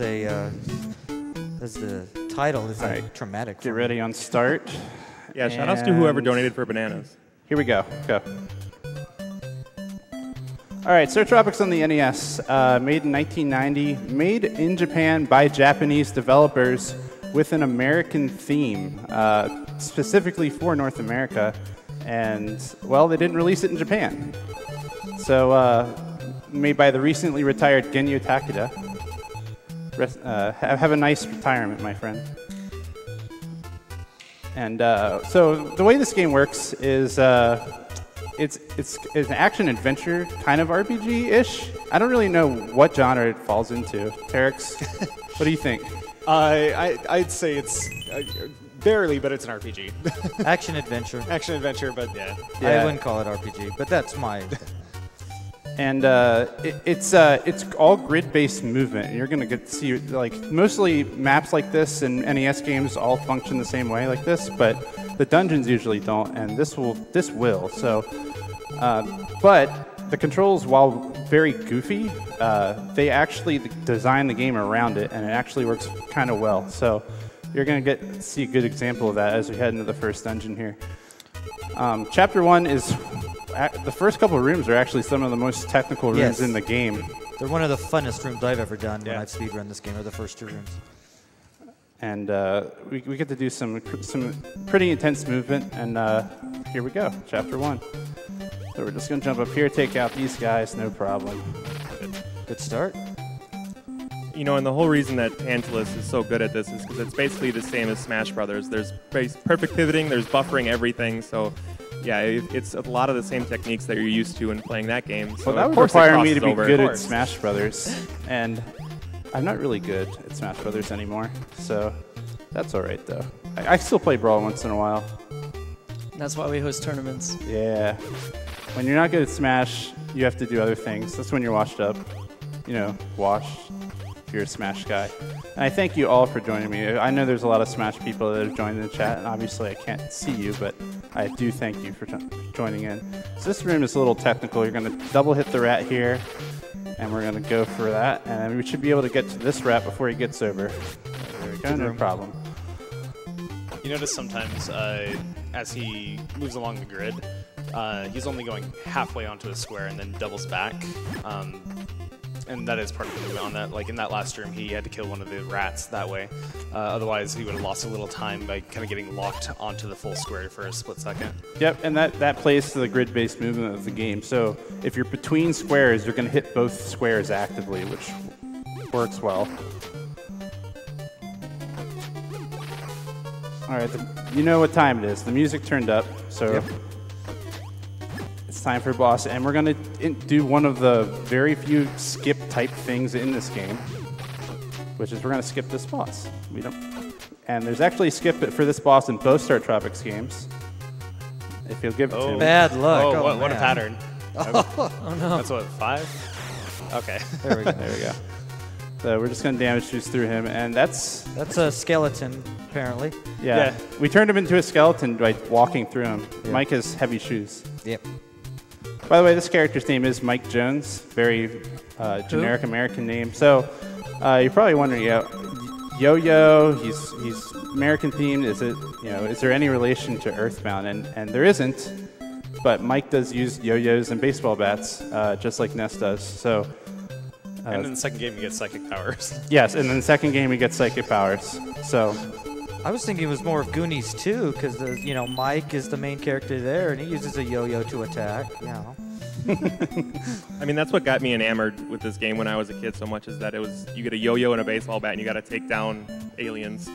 as the title is like traumatic. Get ready on start. Yeah, shout-outs to whoever donated for bananas. Here we go. Go. All right, Startropics on the NES, made in 1990, made in Japan by Japanese developers with an American theme, specifically for North America. And, well, they didn't release it in Japan. So, made by the recently retired Genyo Takeda. Have a nice retirement, my friend. And so the way this game works is it's an action-adventure kind of RPG-ish. I don't really know what genre it falls into. Terex, what do you think? I'd say it's barely, but it's an RPG. Action-adventure. Action-adventure, but yeah. I wouldn't call it RPG, but that's my... And it's all grid-based movement. And you're going to get to see, like, mostly maps like this and NES games all function the same way like this, but the dungeons usually don't, and this will. So, but the controls, while very goofy, they actually design the game around it, and it actually works kind of well. So you're going to get to see a good example of that as we head into the first dungeon here. Chapter 1 is... The first couple of rooms are actually some of the most technical rooms in the game. They're one of the funnest rooms I've ever done when I've speedrun this game, are the first 2 rooms. And we get to do some pretty intense movement, and here we go, Chapter 1. So we're just going to jump up here, take out these guys, no problem. Good start. You know, and the whole reason that Tantalus is so good at this is because it's basically the same as Smash Brothers. There's perfect pivoting, there's buffering everything, so... Yeah, it's a lot of the same techniques that you're used to in playing that game. So well, that would require me to be good at Smash Brothers, and I'm not really good at Smash Brothers anymore, so that's all right, though. I still play Brawl once in a while. That's why we host tournaments. Yeah. When you're not good at Smash, you have to do other things. That's when you're washed up. You know, washed. If you're a Smash guy. And I thank you all for joining me. I know there's a lot of Smash people that have joined the chat, and obviously I can't see you, but I do thank you for joining in. So this room is a little technical. You're going to double hit the rat here, and we're going to go for that. And we should be able to get to this rat before he gets over. There we go, no problem. You notice sometimes as he moves along the grid, he's only going halfway onto a square and then doubles back. And that is part of the movement on that. Like in that last room, he had to kill one of the rats that way. Otherwise, he would have lost a little time by kind of getting locked onto the full square for a split second. Yep, and that plays to the grid-based movement of the game. So if you're between squares, you're going to hit both squares actively, which works well. All right, you know what time it is. The music turned up, so... Yep. It's time for boss, and we're going to do one of the very few skip type things in this game, which is we're going to skip this boss. And there's actually a skip for this boss in both Startropics games. If you'll give it to me. Bad luck. Oh, what a pattern. Oh, no. That's what, 5? Okay. There we go. There we go. So we're just going to damage juice through him, and that's a skeleton, apparently. Yeah. We turned him into a skeleton by walking through him. Yeah. Mike has heavy shoes. Yep. By the way, this character's name is Mike Jones, very generic American name. So you're probably wondering, Yo-Yo, he's American themed. Is there any relation to Earthbound? And there isn't, but Mike does use yo-yos and baseball bats, just like Ness does. So. And in the second game, he gets psychic powers. Yes, and in the second game, he gets psychic powers. So. I was thinking it was more of Goonies too, because Mike is the main character there, and he uses a yo-yo to attack. I mean, that's what got me enamored with this game when I was a kid so much, is that you get a yo-yo and a baseball bat, and you got to take down aliens.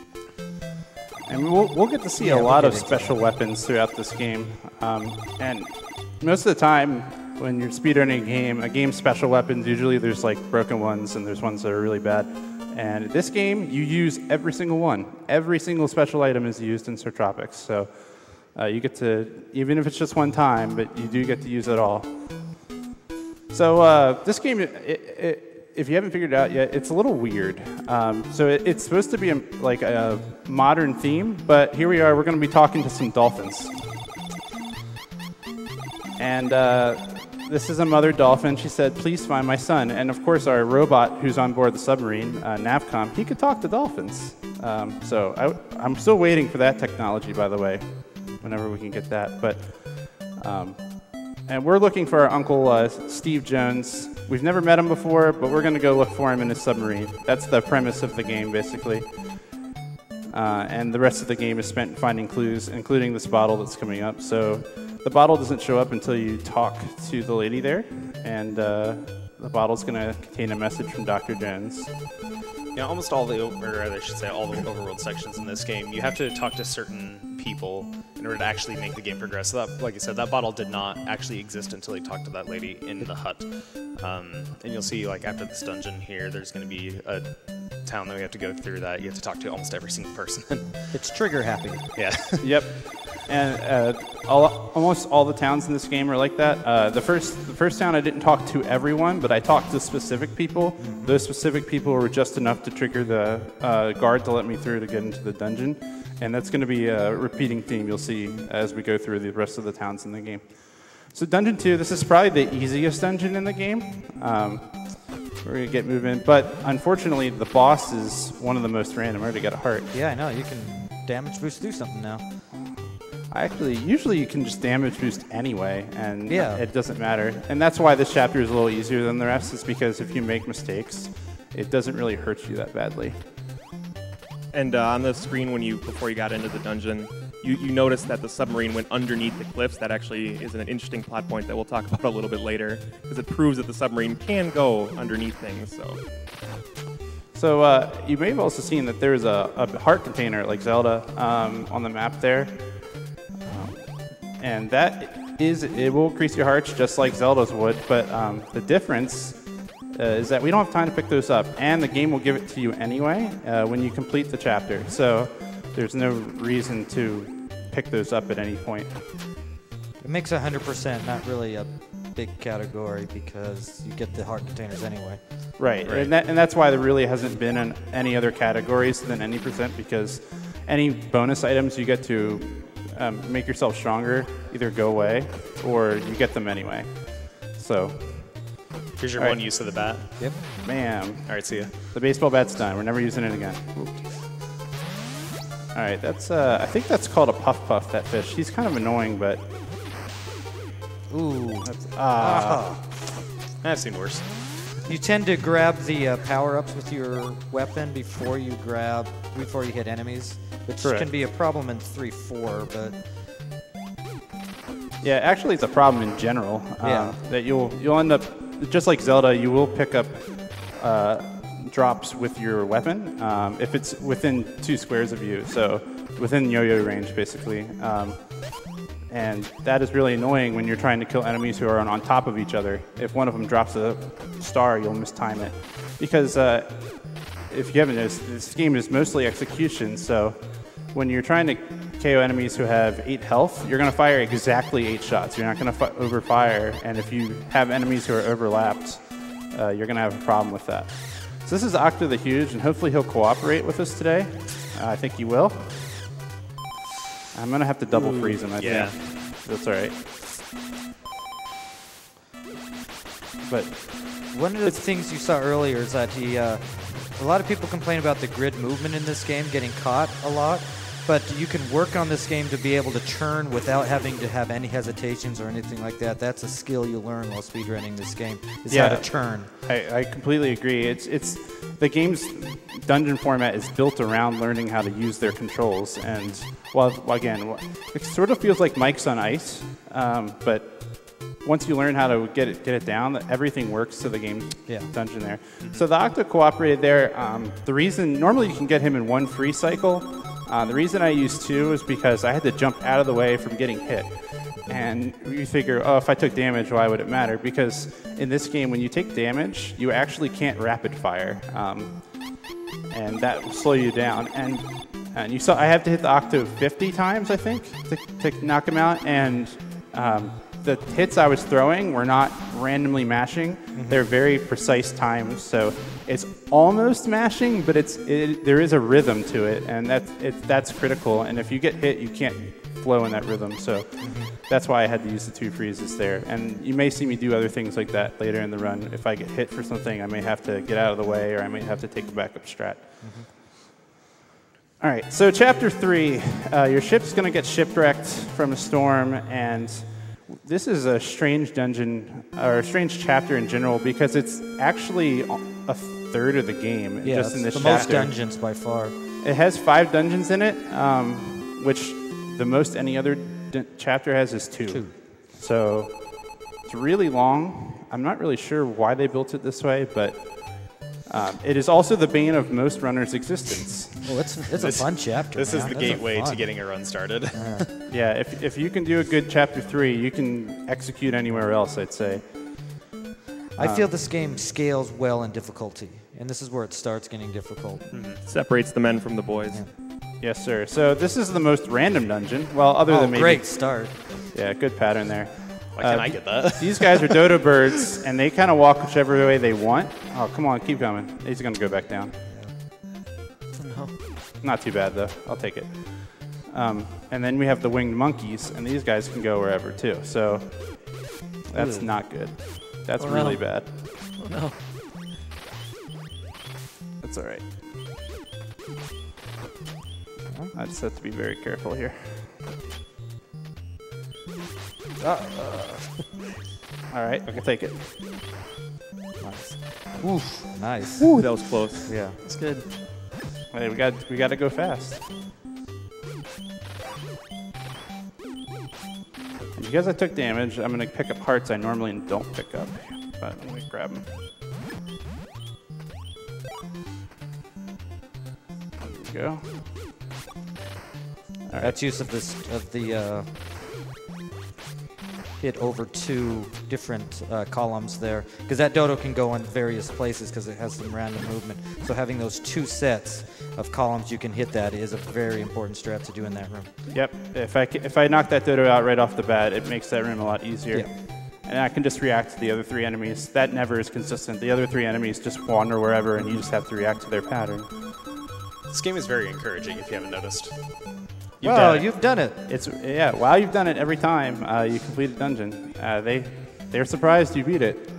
And we'll get to see a lot of special weapons throughout this game. And most of the time, when you're speedrunning a game's special weapons, usually there's like broken ones, and there's ones that are really bad. And this game, you use every single one. Every single special item is used in Startropics. So you get to, even if it's just one time, but you do get to use it all. So this game, if you haven't figured it out yet, it's a little weird. So it's supposed to be like a modern theme, but here we are. We're going to be talking to some dolphins. And this is a mother dolphin. She said, please find my son. And of course, our robot who's on board the submarine, Navcom, he could talk to dolphins. So I'm still waiting for that technology, by the way, whenever we can get that. But and we're looking for our Uncle Steve Jones. We've never met him before, but we're going to go look for him in his submarine. That's the premise of the game, basically. And the rest of the game is spent finding clues, including this bottle that's coming up. So the bottle doesn't show up until you talk to the lady there, and the bottle's going to contain a message from Dr. Jones. Yeah, almost all the, or I should say, all the overworld sections in this game, you have to talk to certain people in order to actually make the game progress. So that, like I said, that bottle did not actually exist until you talked to that lady in the hut. And you'll see, like, after this dungeon here, there's going to be a town that we have to go through that you have to talk to almost every single person. It's trigger happy. Yeah. Yep. And almost all the towns in this game are like that. The first town I didn't talk to everyone, but I talked to specific people. Mm-hmm. Those specific people were just enough to trigger the guard to let me through to get into the dungeon. And that's going to be a repeating theme you'll see as we go through the rest of the towns in the game. So Dungeon 2, this is probably the easiest dungeon in the game. We're going to get moving. But unfortunately, the boss is one of the most random. I already got a heart. Yeah, I know. You can damage boost through something now. Usually you can just damage boost anyway, and yeah, it doesn't matter. And that's why this chapter is a little easier than the rest, is because if you make mistakes, it doesn't really hurt you that badly. And on the screen, before you got into the dungeon, you noticed that the submarine went underneath the cliffs. That actually is an interesting plot point that we'll talk about a little bit later, because it proves that the submarine can go underneath things. So you may have also seen that there's a heart container like Zelda on the map there. And it will increase your hearts just like Zelda's would, but the difference is that we don't have time to pick those up, and the game will give it to you anyway when you complete the chapter. So there's no reason to pick those up at any point. It makes 100% not really a big category because you get the heart containers anyway. Right. And that's why there really hasn't been in any other categories than any percent, because any bonus items you get to make yourself stronger either go away or you get them anyway. So here's your one use of the bat. Yep. Bam. All right, see ya. The baseball bat's done. We're never using it again. All right, that's I think that's called a puff, that fish. He's kind of annoying, but I've seen worse. You tend to grab the power-ups with your weapon before you hit enemies, which can be a problem in 3-4, but yeah, actually it's a problem in general. That you'll end up, just like Zelda, you will pick up drops with your weapon if it's within 2 squares of you, so within yo-yo range basically. And that is really annoying when you're trying to kill enemies who are on top of each other. If one of them drops a star, you'll mistime it. Because if you haven't noticed, this game is mostly execution, so when you're trying to KO enemies who have 8 health, you're going to fire exactly 8 shots. You're not going to overfire, and if you have enemies who are overlapped, you're going to have a problem with that. So this is Octo the Huge, and hopefully he'll cooperate with us today. I think he will. I'm going to have to double freeze him, I think. That's all right. But one of the things you saw earlier is that a lot of people complain about the grid movement in this game, getting caught a lot. But you can work on this game to be able to turn without having to have any hesitations or anything like that. That's a skill you learn while speedrunning this game, is how to turn. I completely agree. It's the game's dungeon format is built around learning how to use their controls. And, again, it sort of feels like Mike's on Ice, but once you learn how to get it down, everything works to the game dungeon there. So the Octo cooperated there. The reason, normally you can get him in 1 free cycle. The reason I used 2 is because I had to jump out of the way from getting hit. And you figure, if I took damage, why would it matter? Because in this game, when you take damage, you actually can't rapid fire. And that will slow you down. And you saw I have to hit the Octo 50 times, I think, to knock him out. And the hits I was throwing were not randomly mashing. They're very precise times, so it's almost mashing, but there is a rhythm to it, and that's critical. And if you get hit, you can't flow in that rhythm. So that's why I had to use the 2 freezes there. And you may see me do other things like that later in the run. If I get hit for something, I may have to get out of the way, or I may have to take a backup strat. All right, so Chapter 3, your ship's going to get shipwrecked from a storm, and this is a strange dungeon, or a strange chapter in general, because it's actually a third of the game just in this the chapter. most dungeons by far. It has 5 dungeons in it, which the most any other chapter has is 2. So it's really long. I'm not really sure why they built it this way, but it is also the bane of most runners' existence. Well, it's a fun chapter. This is man. the That's gateway fun. to getting a run started. Yeah, if you can do a good Chapter 3, you can execute anywhere else, I'd say. I feel this game scales well in difficulty, and this is where it starts getting difficult. Separates the men from the boys. Yes, sir. So this is the most random dungeon. Well, other than maybe... great start. Yeah, good pattern there. Why can't I get that? These guys are dodo birds, and they kind of walk whichever way they want. Oh, come on, keep coming. He's going to go back down. No. Not too bad, though. I'll take it. And then we have the winged monkeys, and these guys can go wherever, too. So that's not good. That's really bad. Oh, no. That's all right. I just have to be very careful here. All right, we'll take it. Nice. Oof, nice. Ooh, that was close. Yeah. That's good. Hey, we got to go fast. And because I took damage, I'm going to pick up hearts I normally don't pick up. But let me grab them. There we go. All right. That's use of the hit over 2 different columns there, because that dodo can go in various places because it has some random movement. So having those 2 sets of columns you can hit that is a very important strat to do in that room. Yep. If I knock that dodo out right off the bat, it makes that room a lot easier. Yeah. And I can just react to the other 3 enemies. That never is consistent. The other 3 enemies just wander wherever, and you just have to react to their pattern. This game is very encouraging, if you haven't noticed. You've done it. While you've done it every time you complete a dungeon, they're surprised you beat it.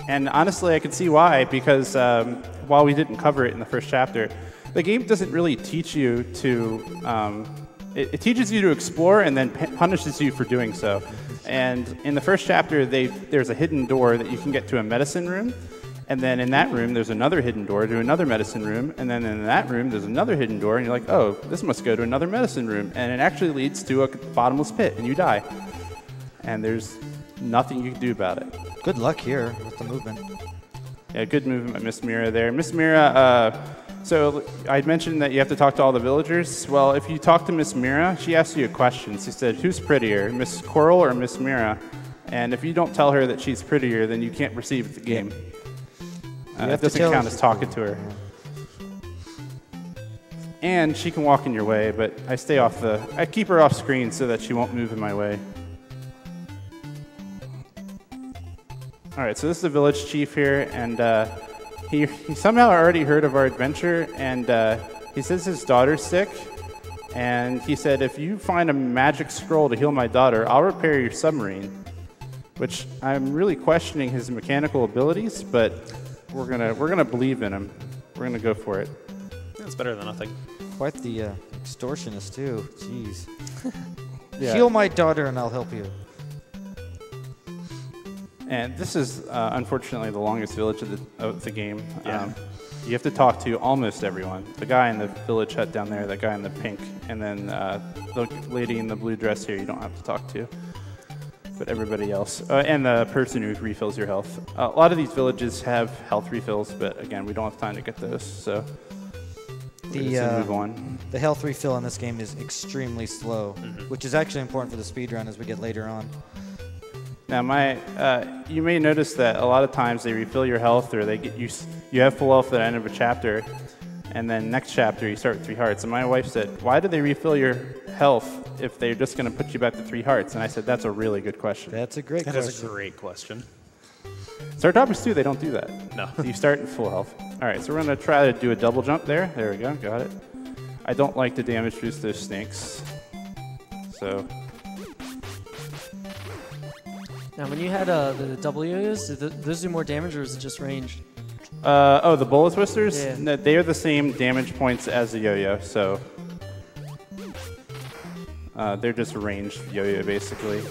And honestly, I can see why, because while we didn't cover it in the first chapter, the game doesn't really teach you to. It teaches you to explore and then punishes you for doing so. And in the first chapter, there's a hidden door that you can get to a medicine room. And then in that room, there's another hidden door to another medicine room. And then in that room, there's another hidden door. And you're like, oh, this must go to another medicine room. And it actually leads to a bottomless pit, and you die. And there's nothing you can do about it. Good luck here with the movement. Yeah, good movement by Miss Mira there. Miss Mira, so I mentioned that you have to talk to all the villagers. Well, if you talk to Miss Mira, she asks you a question. She said, who's prettier, Miss Coral or Miss Mira? And if you don't tell her that she's prettier, then you can't proceed with the game. It doesn't count as talking to her. And she can walk in your way, but I keep her off screen so that she won't move in my way. All right, so this is the village chief here, and he somehow already heard of our adventure, and he says his daughter's sick, and he said, if you find a magic scroll to heal my daughter, I'll repair your submarine, which I'm really questioning his mechanical abilities, but we're gonna believe in him. We're gonna go for it. It's better than nothing. Quite the extortionist, too. Jeez. Yeah. Heal my daughter and I'll help you. And this is unfortunately the longest village of the game. Yeah. You have to talk to almost everyone. The guy in the village hut down there, that guy in the pink, and then the lady in the blue dress here you don't have to talk to. But everybody else, and the person who refills your health. A lot of these villages have health refills, but again, we don't have time to get those, so we're just gonna move on. The health refill in this game is extremely slow, which is actually important for the speedrun as we get later on. Now, you may notice that a lot of times they refill your health, or they get you have full health at the end of a chapter, and then next chapter you start with 3 hearts. And my wife said, why do they refill your health if they're just going to put you back to 3 hearts? And I said, that's a really good question. That's a great That question. is a great question. Startropics 2, they don't do that. No. You start in full health. All right, so we're going to try to do a double jump there. There we go, got it. I don't like the damage boost those snakes. So, Now, when you had the double yo-yos, did those do more damage, or is it just ranged? oh, the bullet twisters? Yeah. No, they are the same damage points as the yo-yo, so they're just a ranged yo-yo, basically.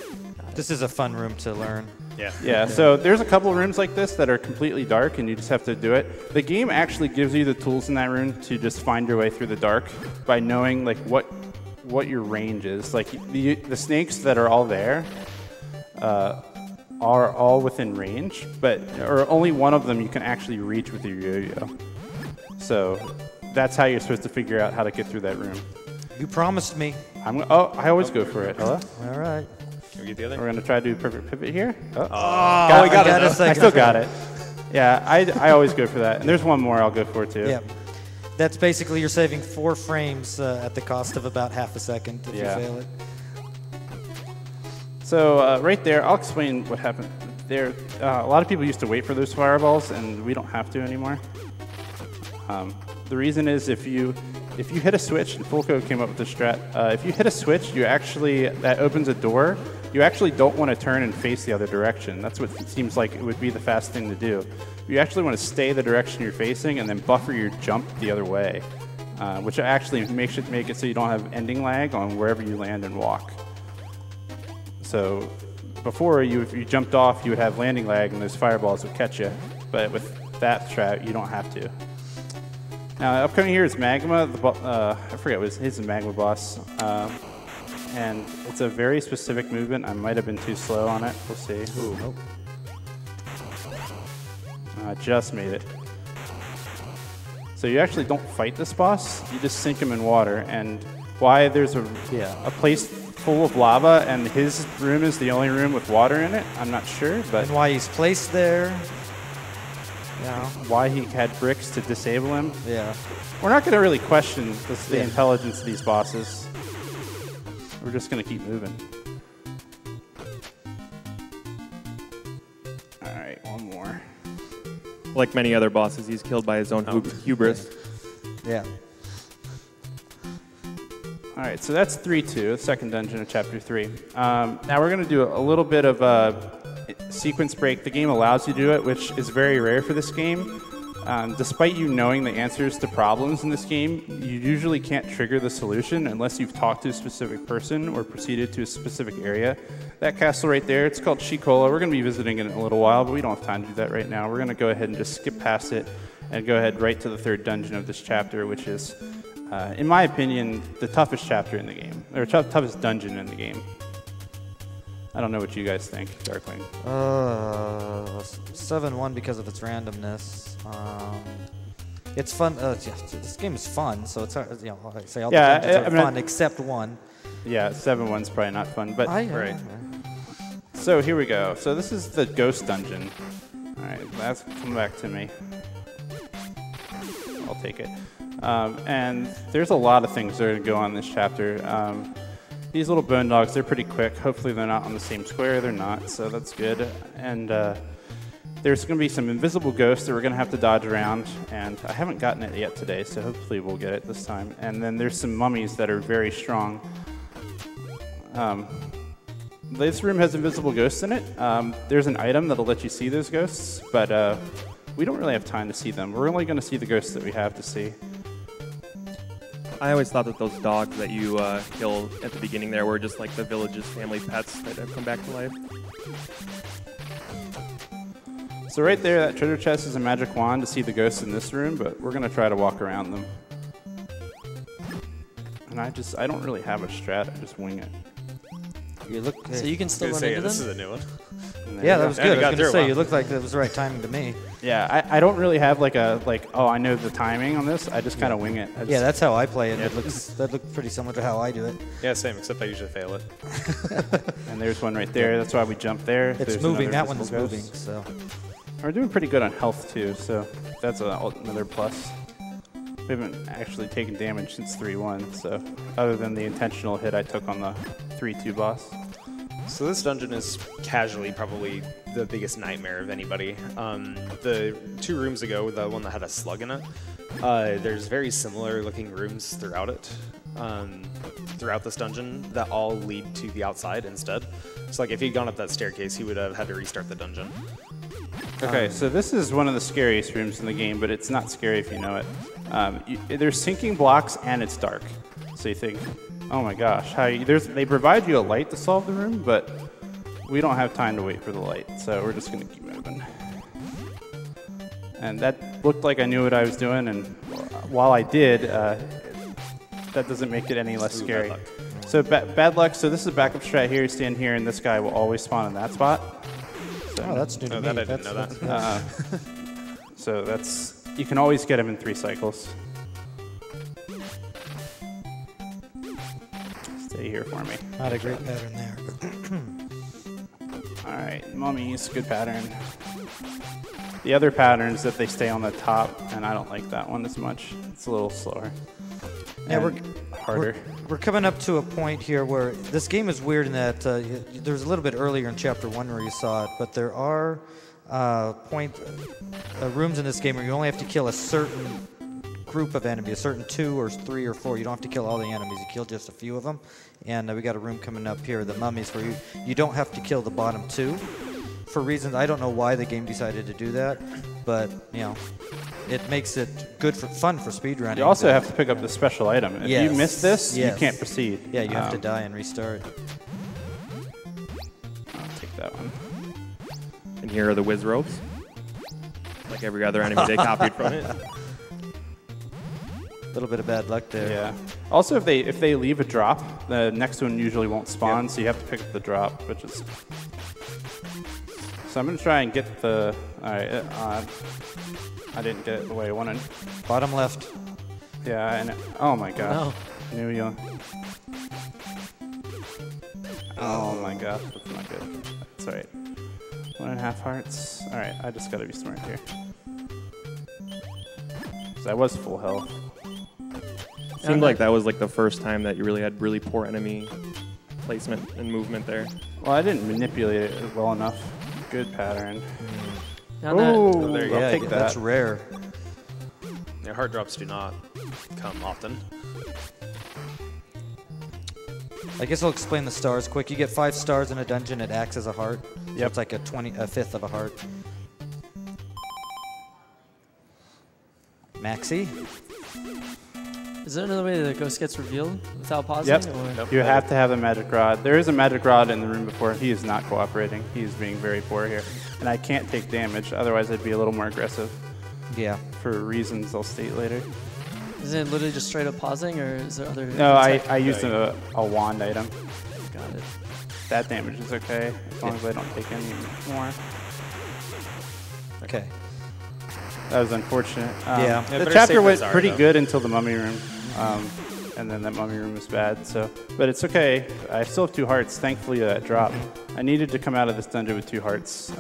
This is a fun room to learn. Yeah. Yeah, so there's a couple rooms like this that are completely dark, and you just have to do it. The game actually gives you the tools in that room to just find your way through the dark by knowing like what your range is. Like the snakes that are all there are all within range, or only one of them you can actually reach with your yo-yo. So that's how you're supposed to figure out how to get through that room. You promised me. I always go for it. Hello? All right. Can we get the other? We're going to try to do a perfect pivot here. Oh. We got it. I still got it. Yeah, I always go for that. And there's one more I'll go for, too. Yeah. That's basically you're saving 4 frames at the cost of about half a second if you fail it. So right there, I'll explain what happened. There, a lot of people used to wait for those fireballs, and we don't have to anymore. The reason is if you hit a switch, and Fulco came up with the strat, if you hit a switch, that opens a door. You actually don't want to turn and face the other direction. That's what it seems like it would be the fast thing to do. You actually want to stay the direction you're facing and then buffer your jump the other way, which actually make it so you don't have ending lag on wherever you land and walk. So before, if you jumped off, you would have landing lag and those fireballs would catch you. But with that strat, you don't have to. Now, upcoming here is Magma. I forget what his Magma boss. And it's a very specific movement. I might have been too slow on it. We'll see. Ooh. Nope. I just made it. So you actually don't fight this boss. You just sink him in water. And why there's a place full of lava and his room is the only room with water in it, I'm not sure. But And why he's placed there. Yeah. Why he had bricks to disable him. Yeah. We're not going to really question the intelligence of these bosses. We're just going to keep moving. All right, one more. Like many other bosses, he's killed by his own hubris. Yeah. All right, so that's 3-2, second dungeon of Chapter 3. Now we're going to do a little bit of a sequence break. The game allows you to do it, which is very rare for this game. Despite you knowing the answers to problems in this game, you usually can't trigger the solution unless you've talked to a specific person or proceeded to a specific area. That castle right there, it's called Shikola. We're going to be visiting it in a little while, but we don't have time to do that right now. We're going to go ahead and just skip past it and go ahead right to the third dungeon of this chapter, which is, in my opinion, the toughest chapter in the game, or toughest dungeon in the game. I don't know what you guys think, Darkwing. 7-1 because of its randomness. It's fun. This game is fun, so it's hard. I say all the dungeons are fun except one. Yeah, 7-1's probably not fun, but Right. So here we go. So this is the ghost dungeon. All right, that's come back to me. I'll take it. And there's a lot of things that are going to go on this chapter. These little bone dogs, they're pretty quick. Hopefully they're not on the same square. They're not, so that's good. And there's going to be some invisible ghosts that we're going to have to dodge around. And I haven't gotten it yet today, so hopefully we'll get it this time. And then there's some mummies that are very strong. This room has invisible ghosts in it. There's an item that'll let you see those ghosts, but we don't really have time to see them. We're only going to see the ghosts that we have to see. I always thought that those dogs that you kill at the beginning there were just like the village's family pets that have come back to life. So right there, that treasure chest is a magic wand to see the ghosts in this room, but we're going to try to walk around them. And I don't really have a strat. I just wing it. So you can still run into them? This is a new one. Yeah, that was good. I was going to say, wow. you looked like that was the right timing to me. Yeah, I don't really have I know the timing on this. I just kind of wing it. Yeah, that's how I play it. That looks pretty similar to how I do it. Yeah, same, except I usually fail it. And there's one right there. That's why we jump there. It's There's moving. another That one's visible moving. ghost. So We're doing pretty good on health, too, so that's another plus. We haven't actually taken damage since 3-1, so other than the intentional hit I took on the 3-2 boss. So this dungeon is casually probably the biggest nightmare of anybody. The 2 rooms ago, the one that had a slug in it, there's very similar looking rooms throughout it, throughout this dungeon, that all lead to the outside instead. So like if he'd gone up that staircase, he would have had to restart the dungeon. Okay, so this is one of the scariest rooms in the game, but it's not scary if you know it. There's sinking blocks and it's dark. So you think, oh my gosh, they provide you a light to solve the room, but we don't have time to wait for the light, so we're just going to keep moving. And that looked like I knew what I was doing, and while I did, that doesn't make it any less scary. Bad luck. So bad luck. So this is a backup strat here. Stand here, and this guy will always spawn in that spot. So, Oh, that's new to Oh, me. that I didn't know that. so you can always get him in 3 cycles. Stay here for me. Not a great pattern there. All right, mummies, good pattern. The other pattern is that they stay on the top, and I don't like that one as much. It's a little slower. Yeah, And harder. We're coming up to a point here where this game is weird in that there's a little bit earlier in Chapter 1 where you saw it, but there are rooms in this game where you only have to kill a certain group of enemies, a certain 2 or 3 or 4. You don't have to kill all the enemies. You kill just a few of them. And we got a room coming up here, the mummies, where you don't have to kill the bottom 2 for reasons. I don't know why the game decided to do that, but, you know, it makes it good for fun for speedrunning. You also have to pick up the special item. If you miss this, you can't proceed. Yeah, you have to die and restart. I'll take that one. And here are the whiz ropes. Like every other enemy they copied from it. A little bit of bad luck there. Yeah. Also, if they leave a drop, the next one usually won't spawn, so you have to pick up the drop, which is. So I'm gonna try and get the. All right. I didn't get it the way I wanted. Bottom left. Yeah. And oh my gosh. No. Knew you. Oh my gosh, that's not good. That's all right. 1.5 hearts. All right. I just gotta be smart here. 'Cause I was full health. Seemed like that was like the first time that you really had really poor enemy placement and movement there. Well, I didn't manipulate it well enough. Good pattern. Now that, Oh, there you I'll go. take that. That's rare. Yeah, heart drops do not come often. I guess I'll explain the stars quick. You get 5 stars in a dungeon. It acts as a heart. So Yep. it's like a fifth of a heart. Maxi? is there another way the ghost gets revealed without pausing? Yep. Or? You have to have a magic rod. There is a magic rod in the room before. He is not cooperating. He is being very poor here. And I can't take damage, otherwise I'd be a little more aggressive Yeah. for reasons I'll state later. Is it literally just straight up pausing, or is there other? No, I used a wand item. Got it. That damage is okay, as long as I don't take any more. Okay. That was unfortunate. Yeah. Yeah, The better chapter safe went than sorry, pretty though. good until the mummy room. And then that mummy room was bad, so. But it's okay. I still have 2 hearts, thankfully that dropped. I needed to come out of this dungeon with 2 hearts.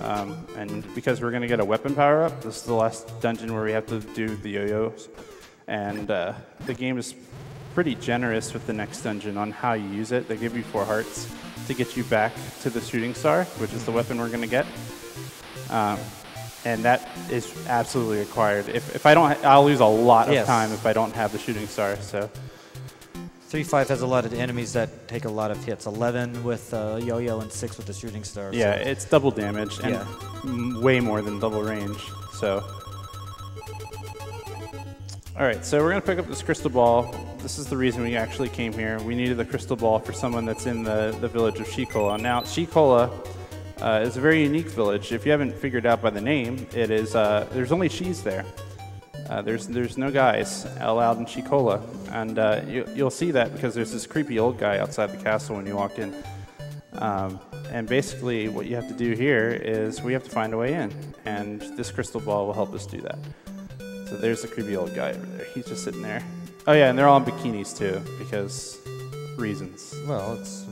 And because we're gonna get a weapon power up, this is the last dungeon where we have to do the yo-yos. And the game is pretty generous with the next dungeon on how you use it. They give you 4 hearts to get you back to the shooting star, which is the weapon we're gonna get. And that is absolutely required. If I don't, I'll lose a lot of Yes. time if I don't have the shooting star. So 3-5 has a lot of enemies that take a lot of hits. 11 with yo-yo and 6 with the shooting star. yeah, So. it's double damage and Yeah. way more than double range. So, all right, so we're gonna pick up this crystal ball. This is the reason we actually came here. We needed the crystal ball for someone that's in the village of Shikola. Now, Shikola is a very unique village. If you haven't figured out by the name, it is there's only she's there. There's no guys allowed in Shikola, and you'll see that because there's this creepy old guy outside the castle when you walk in. And basically, what you have to do here is we have to find a way in, and this crystal ball will help us do that. So there's the creepy old guy over there. He's just sitting there. Oh yeah, and they're all in bikinis too because reasons. Well, it's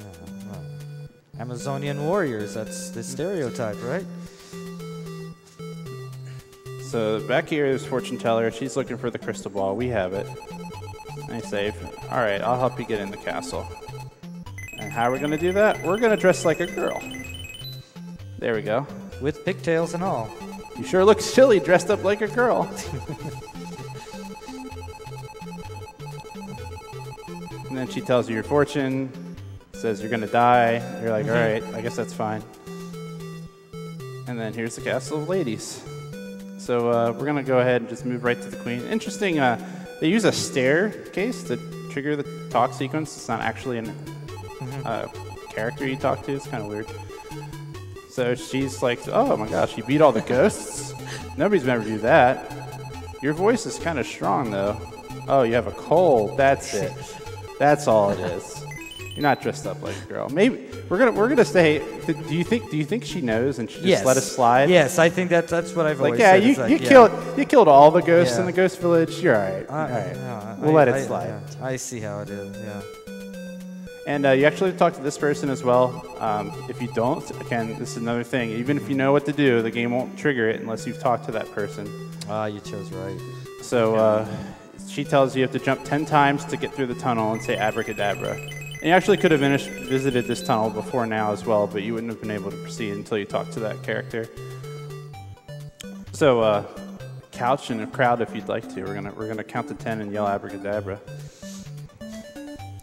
Amazonian warriors. That's the stereotype, right? So back here is fortune teller. She's looking for the crystal ball. We have it. I say, all right, I'll help you get in the castle. And how are we going to do that? We're going to dress like a girl. There we go. with pigtails and all. You sure look silly dressed up like a girl. And then she tells you your fortune, says you're going to die. You're like, all right, I guess that's fine. And then here's the Castle of Ladies. So we're going to go ahead and just move right to the queen. Interesting, they use a staircase to trigger the talk sequence. It's not actually a character you talk to. It's kind of weird. So she's like, oh my gosh, you beat all the ghosts? Nobody's ever do that. Your voice is kind of strong, though. Oh, you have a cold. That's it. That's all it is. You're not dressed up like a girl. Maybe we're gonna say. Do you think she knows and she just let us slide? Yes, I think that's what I've always said. Like, you killed all the ghosts in the Ghost Village. You're all right. All right. No, We'll let it slide. I see how it is. Yeah. And you actually talk to this person as well. If you don't, again, this is another thing. Even if you know what to do, the game won't trigger it unless you've talked to that person. You chose right. So she tells you have to jump 10 times to get through the tunnel and say abracadabra. And you actually could have visited this tunnel before now as well, but you wouldn't have been able to proceed until you talked to that character. So couch in a crowd if you'd like to. We're gonna count to 10 and yell abracadabra.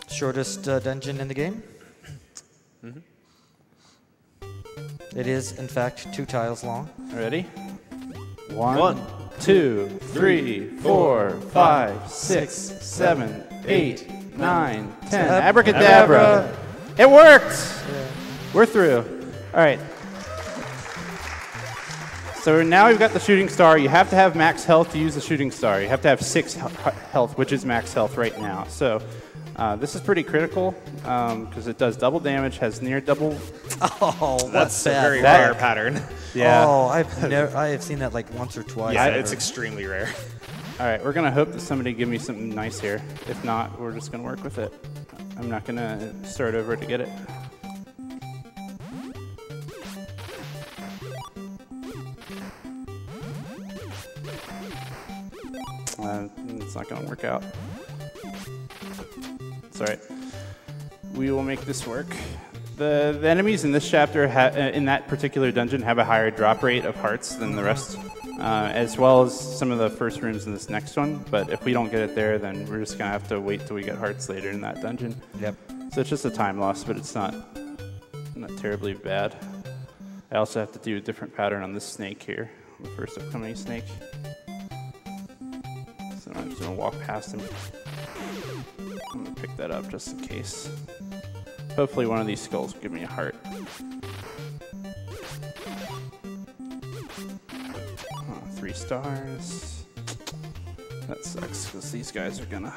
Shortest dungeon in the game? It is, in fact, 2 tiles long. Ready? 1, 2, 3, 4, 5, 6, 7, 8, 9, 10. Abracadabra! It worked! Yeah. We're through. All right. So now we've got the shooting star. You have to have max health to use the shooting star. You have to have 6 health, which is max health right now. So this is pretty critical because it does double damage, has near double. Oh, That's a bad. very rare pattern. Yeah. Oh, I have seen that like once or twice. Yeah, it's extremely rare. All right, we're going to hope that somebody give me something nice here. If not, we're just going to work with it. I'm not going to start over to get it. It's not going to work out. It's all right. We will make this work. The enemies in this chapter, in that particular dungeon, have a higher drop rate of hearts than the rest, as well as some of the first rooms in this next one. But if we don't get it there, then we're just going to have to wait till we get hearts later in that dungeon. Yep. So it's just a time loss, but it's not terribly bad. I also have to do a different pattern on this snake here, the first upcoming snake. So I'm just going to walk past him. I'm going to pick that up just in case. Hopefully one of these skulls will give me a heart. 3 stars. That sucks because these guys are going to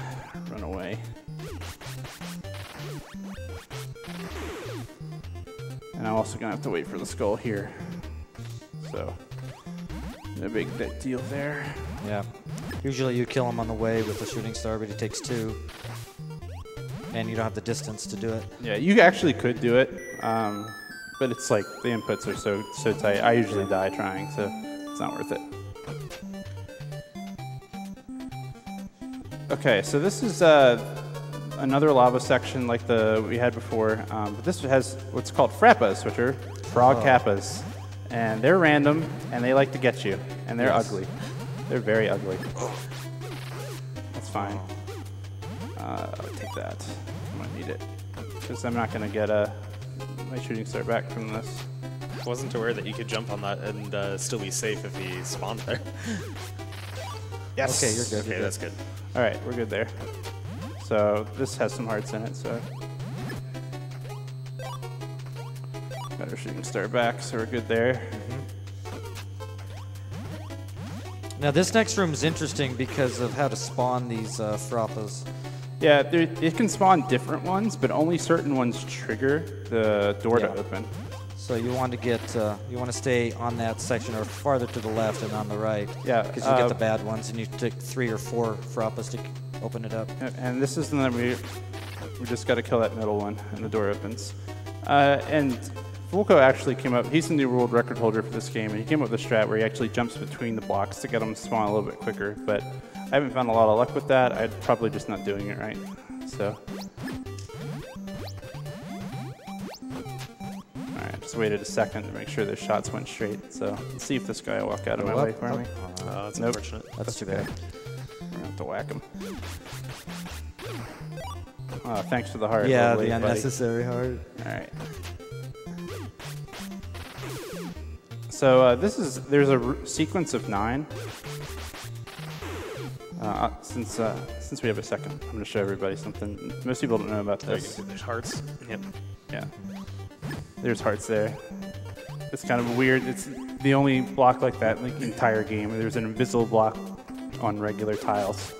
run away. And I'm also going to have to wait for the skull here. So, no big deal there. Yeah. Usually you kill him on the way with the shooting star, but he takes 2. And you don't have the distance to do it. Yeah, you actually could do it, but it's like the inputs are so tight. I usually die trying, so it's not worth it. Okay, so this is another lava section like we had before, but this has what's called frappas, which are frog kappas. And they're random, and they like to get you, and they're ugly. They're very ugly. That's fine. I'll take that. I might need it, because I'm not going to get my shooting star back from this. Wasn't aware that you could jump on that and still be safe if he spawned there. Yes. Okay, you're good. Okay, that's good. All right, we're good there. So this has some hearts in it, so got our shooting star back, so we're good there. Now this next room is interesting because of how to spawn these frappas. Yeah, it can spawn different ones, but only certain ones trigger the door to open. So you want to get, you want to stay on that section or farther to the left and on the right. Yeah, because you get the bad ones, and you take 3 or 4 frappas to open it up. And this is the one we just got to kill that middle one, and the door opens. And Volko actually came up. He's the new world record holder for this game, and he came up with a strat where he actually jumps between the blocks to get them to spawn a little bit quicker. But I haven't found a lot of luck with that. I'm probably just not doing it right. So. just waited a second to make sure the shots went straight. So let's see if this guy will walk out of my way for me. That's Nope. unfortunate. That's too bad. We're gonna have to whack him. Thanks for the heart. Yeah, little the late, buddy. unnecessary heart. All right. So there's a sequence of 9. Since we have a second, I'm going to show everybody something. Most people don't know about this. There's hearts. Yep. Yeah. There's hearts there. It's kind of weird. It's the only block like that in the entire game. There's an invisible block on regular tiles.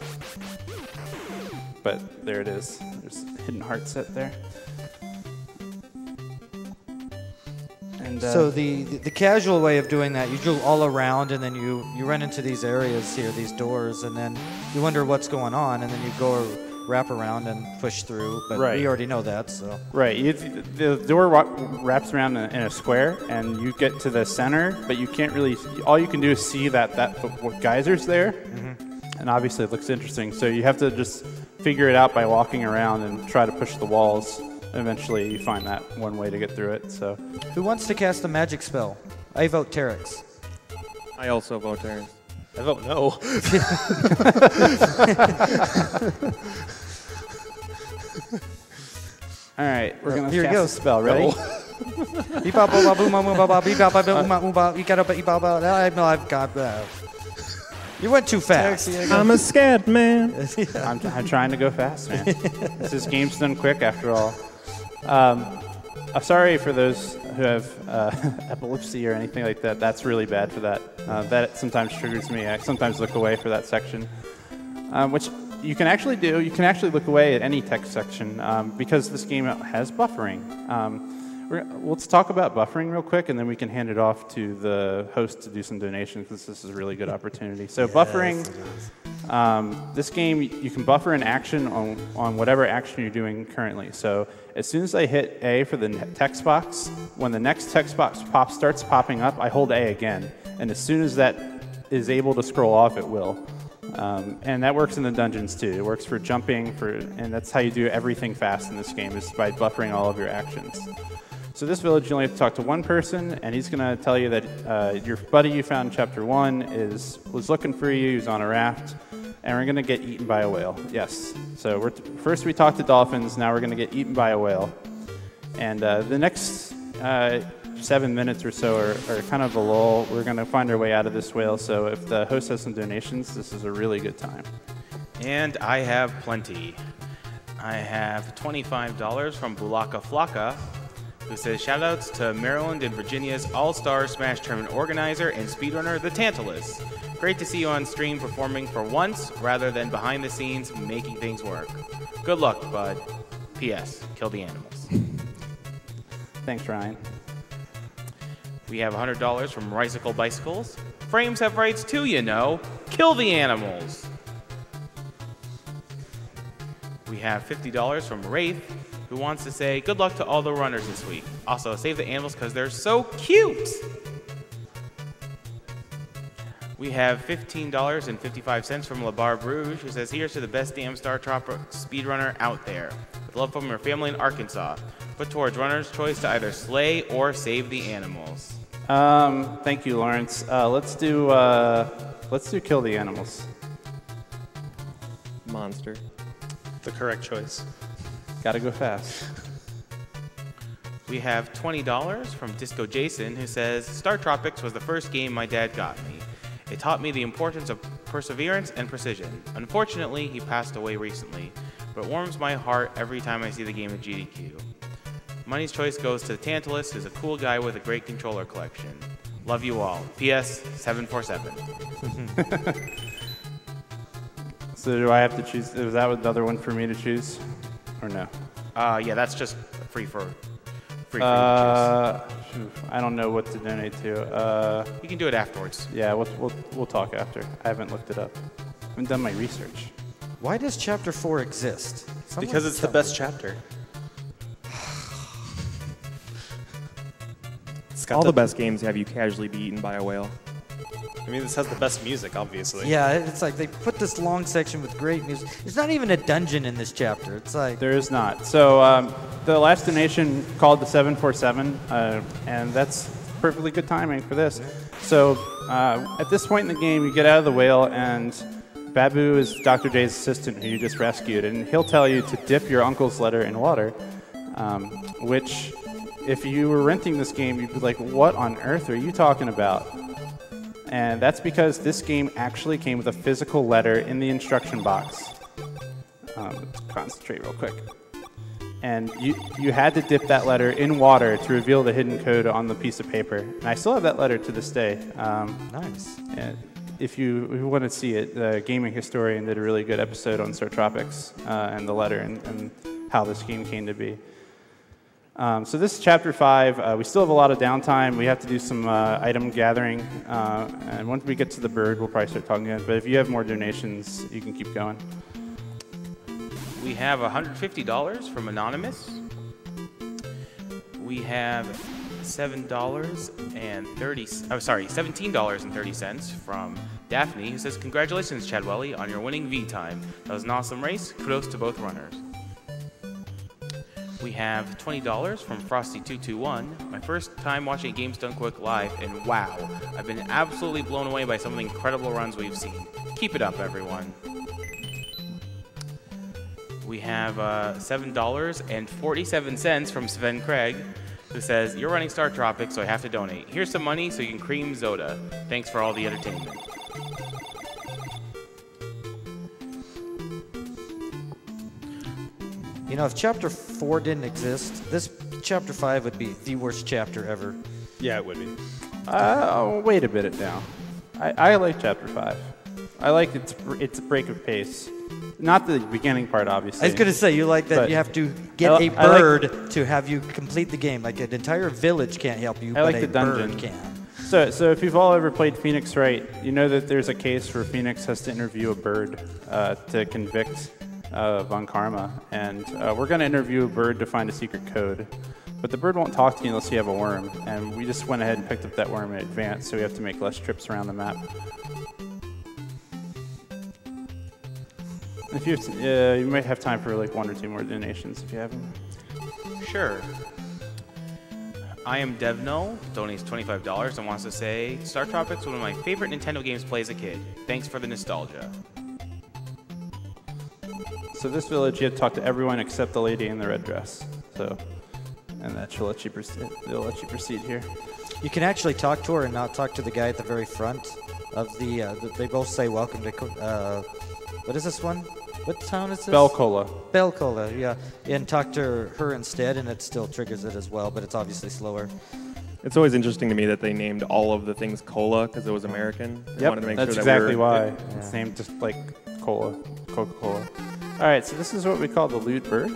But there it is. There's a hidden heart set there. And, So the casual way of doing that, you go all around, and then you run into these areas here, these doors, and then you wonder what's going on, and then you go wrap around and push through. But Right. we already know that, so. Right. The door wraps around in a square, and you get to the center, but you can't really. All you can do is see that geyser's there, and obviously it looks interesting. So you have to just figure it out by walking around and try to push the walls. Eventually, you find that one way to get through it. So, Who wants to cast a magic spell? I vote Terex. I also vote Terrence. I vote no. all right, we're gonna Here it cast goes. a spell. Ready? You went too fast. I'm a scared man. I'm trying to go fast, man. This game's done quick after all. I'm sorry for those who have epilepsy or anything like that. That's really bad for that. That sometimes triggers me. I sometimes look away for that section, which you can actually do. You can actually look away at any text section because this game has buffering. Let's talk about buffering real quick, and then we can hand it off to the host to do some donations because this is a really good opportunity. So buffering, this game, you can buffer an action on whatever action you're doing currently. So as soon as I hit A for the text box, when the next text box starts popping up, I hold A again. And as soon as that is able to scroll off, it will. And that works in the dungeons too. It works for jumping, and that's how you do everything fast in this game, is by buffering all of your actions. So this village, you only have to talk to one person, and he's going to tell you that your buddy you found in Chapter 1 was looking for you. He was on a raft, and we're going to get eaten by a whale. Yes. So first we talked to dolphins. Now we're going to get eaten by a whale. And the next 7 minutes or so are kind of a lull. We're going to find our way out of this whale. So if the host has some donations, this is a really good time. And I have plenty. I have $25 from Bulaka Flaka, who says, shoutouts to Maryland and Virginia's All-Star Smash Tournament organizer and speedrunner, the Tantalus. Great to see you on stream performing for once, rather than behind the scenes making things work. Good luck, bud. P.S. Kill the animals. Thanks, Ryan. We have $100 from Ricycle Bicycles. Frames have rights too, you know. Kill the animals. We have $50 from Wraith, who wants to say, good luck to all the runners this week. Also, save the animals because they're so cute. We have $15.55 from Labar Bruges, who says, here's to the best damn Startropics speedrunner out there. With love from your family in Arkansas. Put towards runner's choice to either slay or save the animals. Thank you, Lawrence. Let's do kill the animals. Monster. The correct choice. Gotta go fast. We have $20 from Disco Jason, who says, Startropics was the first game my dad got me. It taught me the importance of perseverance and precision. Unfortunately, he passed away recently, but it warms my heart every time I see the game at GDQ. Money's choice goes to Tantalus, who's a cool guy with a great controller collection. Love you all. P.S. 747. So do I have to choose? Is that another one for me to choose, or no? Yeah, that's just free for you to I don't know what to donate to. choose. You can do it afterwards. Yeah, we'll talk after. I haven't looked it up. I haven't done my research. Why does Chapter 4 exist? Someone Because it's the tell best me. chapter. It's got All the best games have you casually be eaten by a whale. I mean, this has the best music, obviously. Yeah, it's like they put this long section with great music. There's not even a dungeon in this chapter. It's like There is not. So the last donation called the 747, and that's perfectly good timing for this. So at this point in the game, you get out of the whale, and Babu is Dr. J's assistant who you just rescued, and he'll tell you to dip your uncle's letter in water, which, if you were renting this game, you'd be like, what on earth are you talking about? And that's because this game actually came with a physical letter in the instruction box. Let's concentrate real quick. And you had to dip that letter in water to reveal the hidden code on the piece of paper. And I still have that letter to this day. nice. And if you want to see it, the gaming historian did a really good episode on Startropics and the letter and how this game came to be. So this is Chapter 5. We still have a lot of downtime. We have to do some item gathering. And once we get to the bird, we'll probably start talking again. But if you have more donations, you can keep going. We have $150 from Anonymous. We have $17.30 from Daphne, who says, "Congratulations, Chadwelly, on your winning V time. That was an awesome race. Kudos to both runners." We have $20 from Frosty221. "My first time watching Games Done Quick live, and wow, I've been absolutely blown away by some of the incredible runs we've seen. Keep it up, everyone." We have $7.47 from Sven Craig, who says, "You're running Startropics, so I have to donate. Here's some money so you can cream Zoda. Thanks for all the entertainment." You know, if Chapter 4 didn't exist, this Chapter 5 would be the worst chapter ever. Yeah, it would be. Wait a minute now. I like Chapter 5. I like its break of pace. Not the beginning part, obviously. I was going to say, you like that But you have to get I a like- bird to have you complete the game. Like an entire village can't help you, I but like a the dungeon. bird can. So if you've all ever played Phoenix Wright, you know that there's a case where Phoenix has to interview a bird to convict Von Karma. And we're going to interview a bird to find a secret code. But the bird won't talk to you unless you have a worm. And we just went ahead and picked up that worm in advance, so we have to make less trips around the map. If you you might have time for like 1 or 2 more donations if you have them. Sure. I am Devno, donates $25 and wants to say, "Startropics, one of my favorite Nintendo games to play as a kid. Thanks for the nostalgia." So this village, you have to talk to everyone except the lady in the red dress. So, and that she'll let you proceed. They'll let you proceed here. You can actually talk to her and not talk to the guy at the very front of the. They both say welcome to. What is this one? What town is this? Belcola. Belcola, yeah. And talk to her instead, and it still triggers it as well, but it's obviously slower. It's always interesting to me that they named all of the things cola because it was American. They wanted to make that's sure that exactly we were, why. It's named just like cola, Coca-Cola. All right, so this is what we call the lewd bird.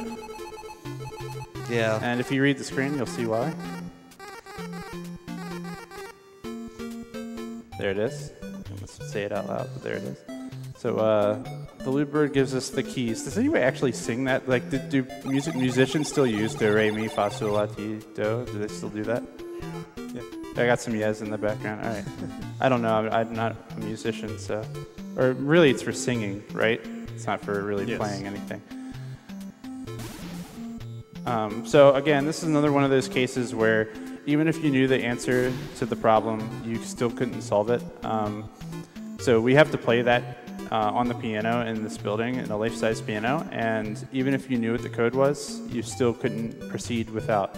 Yeah. And if you read the screen, you'll see why. There it is. I must say it out loud, but there it is. So the lewd bird gives us the keys. Does anybody actually sing that? Like, do musicians still use do, re, mi, fa, sol, la, ti, do? Do they still do that? Yeah. I got some yes in the background. All right. I don't know. I'm not a musician, so. Or really, it's for singing, right? It's not for really playing anything. So again, this is another one of those cases where even if you knew the answer to the problem, you still couldn't solve it. So we have to play that on the piano in this building, in a life-size piano, and even if you knew what the code was, you still couldn't proceed without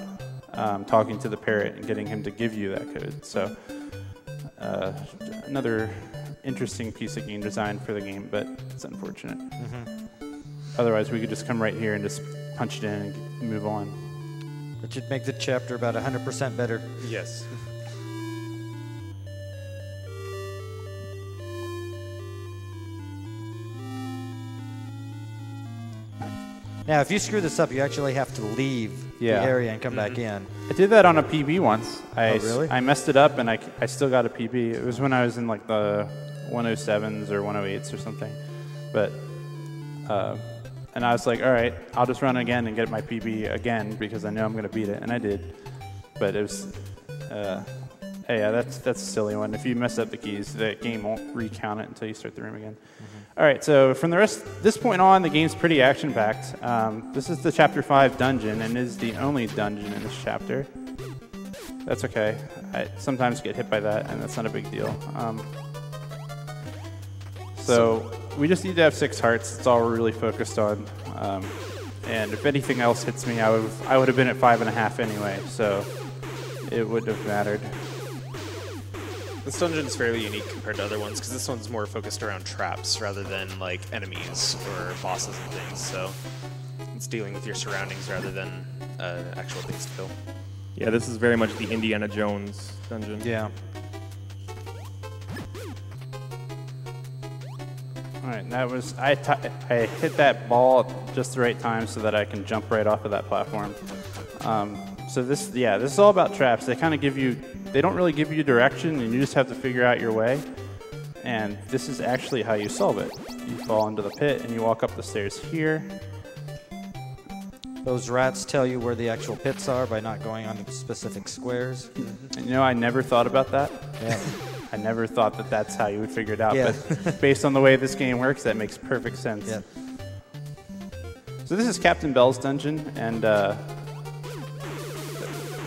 talking to the parrot and getting him to give you that code. So another interesting piece of game design for the game, but it's unfortunate. Otherwise, we could just come right here and just punch it in and move on. It should make the chapter about 100% better. Yes. Now, if you screw this up, you actually have to leave the area and come back in. I did that on a PB once. Really? I messed it up, and I still got a PB. It was when I was in like the 107s or 108s or something. But and I was like, all right, I'll just run again and get my PB again because I know I'm going to beat it, and I did. But it was Hey, yeah, that's a silly one. If you mess up the keys, the game won't recount it until you start the room again. All right, so from this point on, the game's pretty action-packed. This is the Chapter 5 dungeon, and is the only dungeon in this chapter. That's okay. I sometimes get hit by that, and that's not a big deal. So we just need to have 6 hearts. That's all we're really focused on. And if anything else hits me, I would have been at 5.5 anyway, so it wouldn't have mattered. This dungeon is fairly unique compared to other ones because this one's more focused around traps rather than like enemies or bosses and things. So it's dealing with your surroundings rather than actual things to kill. Yeah, this is very much the Indiana Jones dungeon. Yeah. All right, and that was I hit that ball at just the right time so that I can jump right off of that platform. So this is all about traps. They kind of they don't really give you direction, and you just have to figure out your way. And this is actually how you solve it. You fall into the pit, and you walk up the stairs here. Those rats tell you where the actual pits are by not going onto specific squares. And you know, I never thought about that. Yeah. I never thought that that's how you would figure it out. Yeah. But based on the way this game works, that makes perfect sense. Yeah. So this is Captain Bell's dungeon, and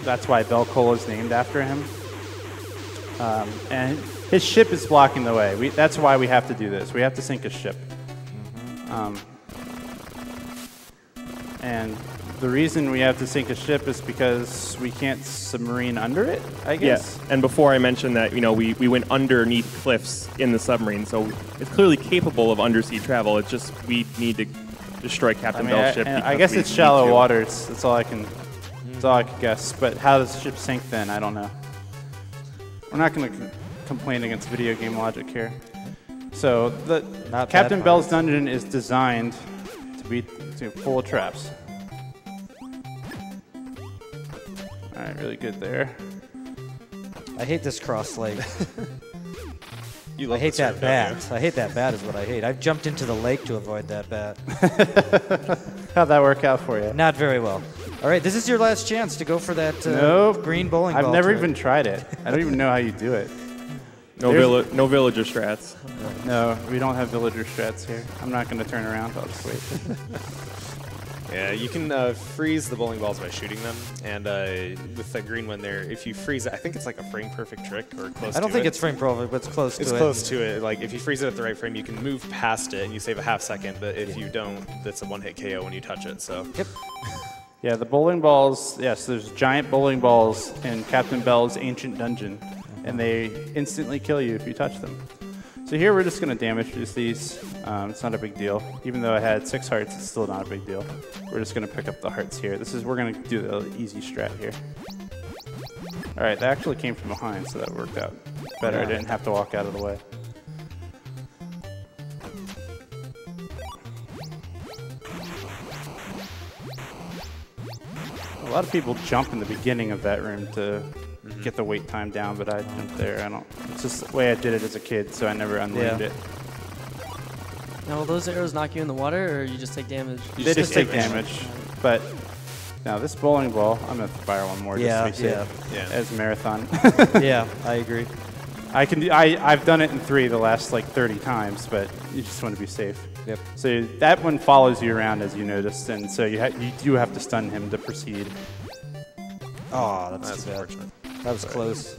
that's why Bell Cole is named after him. And his ship is blocking the way. That's why we have to do this. We have to sink his ship. And the reason we have to sink a ship is because we can't submarine under it, I guess. Yeah, and before I mentioned that, we went underneath cliffs in the submarine, so it's clearly capable of undersea travel. It's just we need to destroy Captain Bell's ship. I guess it's shallow waters. That's all I can guess. But how does the ship sink then? I don't know. We're not going to complain against video game logic here. So the Captain Bell's dungeon is designed to be full of traps. All right, really good there. I hate this cross leg. You love I hate this that room, don't bat. I hate that bat is what I hate. I've jumped into the lake to avoid that bat. How'd that work out for you? Not very well. All right, this is your last chance to go for that green bowling ball. I've never trick. even tried it. I don't even know how you do it. No villager strats. No, we don't have villager strats here. I'm not going to turn around. I'll just wait. Yeah, you can freeze the bowling balls by shooting them, and with the green one there, if you freeze it, I think it's like a frame perfect trick or close to it. I don't think it's frame perfect, but it's close to it. It's close to it. Like if you freeze it at the right frame, you can move past it and you save a half second, but if you don't, that's a one-hit KO when you touch it. So. Yep. Yeah, the bowling balls, yes, there's giant bowling balls in Captain Bell's ancient dungeon, and they instantly kill you if you touch them. So here we're just going to damage reduce these. It's not a big deal. Even though I had 6 hearts, it's still not a big deal. We're just going to pick up the hearts here. We're going to do the easy strat here. All right, that actually came from behind, so that worked out better. I didn't have to walk out of the way. A lot of people jump in the beginning of that room to get the wait time down, but I jumped there. It's just the way I did it as a kid, so I never unlearned it. Now, will those arrows knock you in the water, or you just take damage? They just take damage. But now this bowling ball, I'm gonna fire one more just to be safe. As a marathon. Yeah, I agree. I've done it in 3 the last like 30 times, but you just want to be safe. Yep. So that one follows you around, as you noticed, and so you do have to stun him to proceed. Oh, that's too bad. unfortunate. That was close.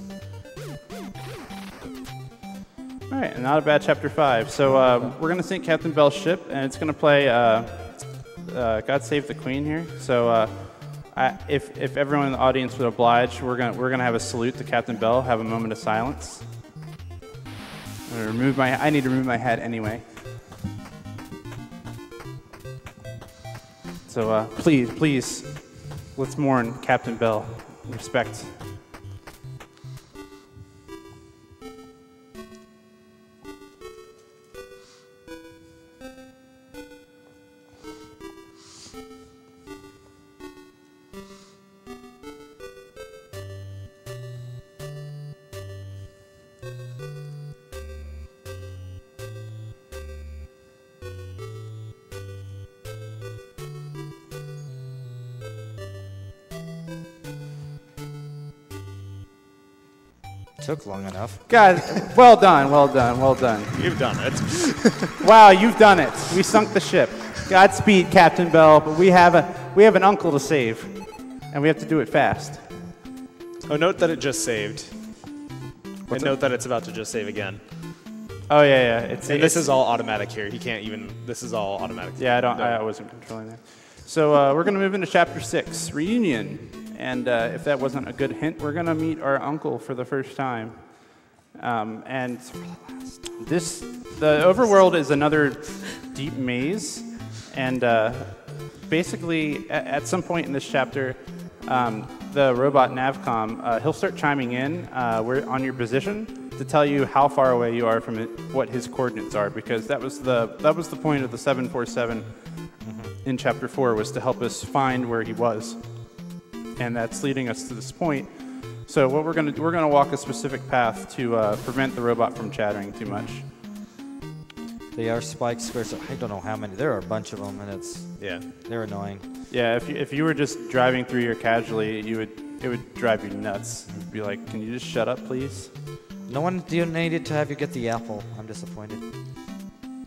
All right, and not a bad chapter 5. So we're gonna sink Captain Bell's ship, and it's gonna play God Save the Queen here. So if everyone in the audience would oblige, we're gonna have a salute to Captain Bell. Have a moment of silence. I need to remove my hat anyway. So please, let's mourn Captain Bell. Respect. Took long enough. God, well done, well done, well done. You've done it. Wow, you've done it. We sunk the ship. Godspeed, Captain Bell, but we have an uncle to save, and we have to do it fast. Oh, note that it just saved. And note that it's about to just save again. Oh yeah. This is all automatic here. He can't even. This is all automatic. Yeah, I wasn't controlling that. So we're gonna move into Chapter 6, Reunion, and if that wasn't a good hint, we're gonna meet our uncle for the first time. And the overworld is another deep maze, and basically at some point in this chapter, the robot Navcom, he'll start chiming in on your position to tell you how far away you are from it, what his coordinates are, because that was the point of the 747 in Chapter 4, was to help us find where he was, and that's leading us to this point. So what we're gonna walk a specific path to prevent the robot from chattering too much. They are spike squares. I don't know how many. There are a bunch of them, and they're annoying. Yeah, if you were just driving through here casually, it would drive you nuts. You'd be like, can you just shut up, please? No one needed to have you get the apple. I'm disappointed.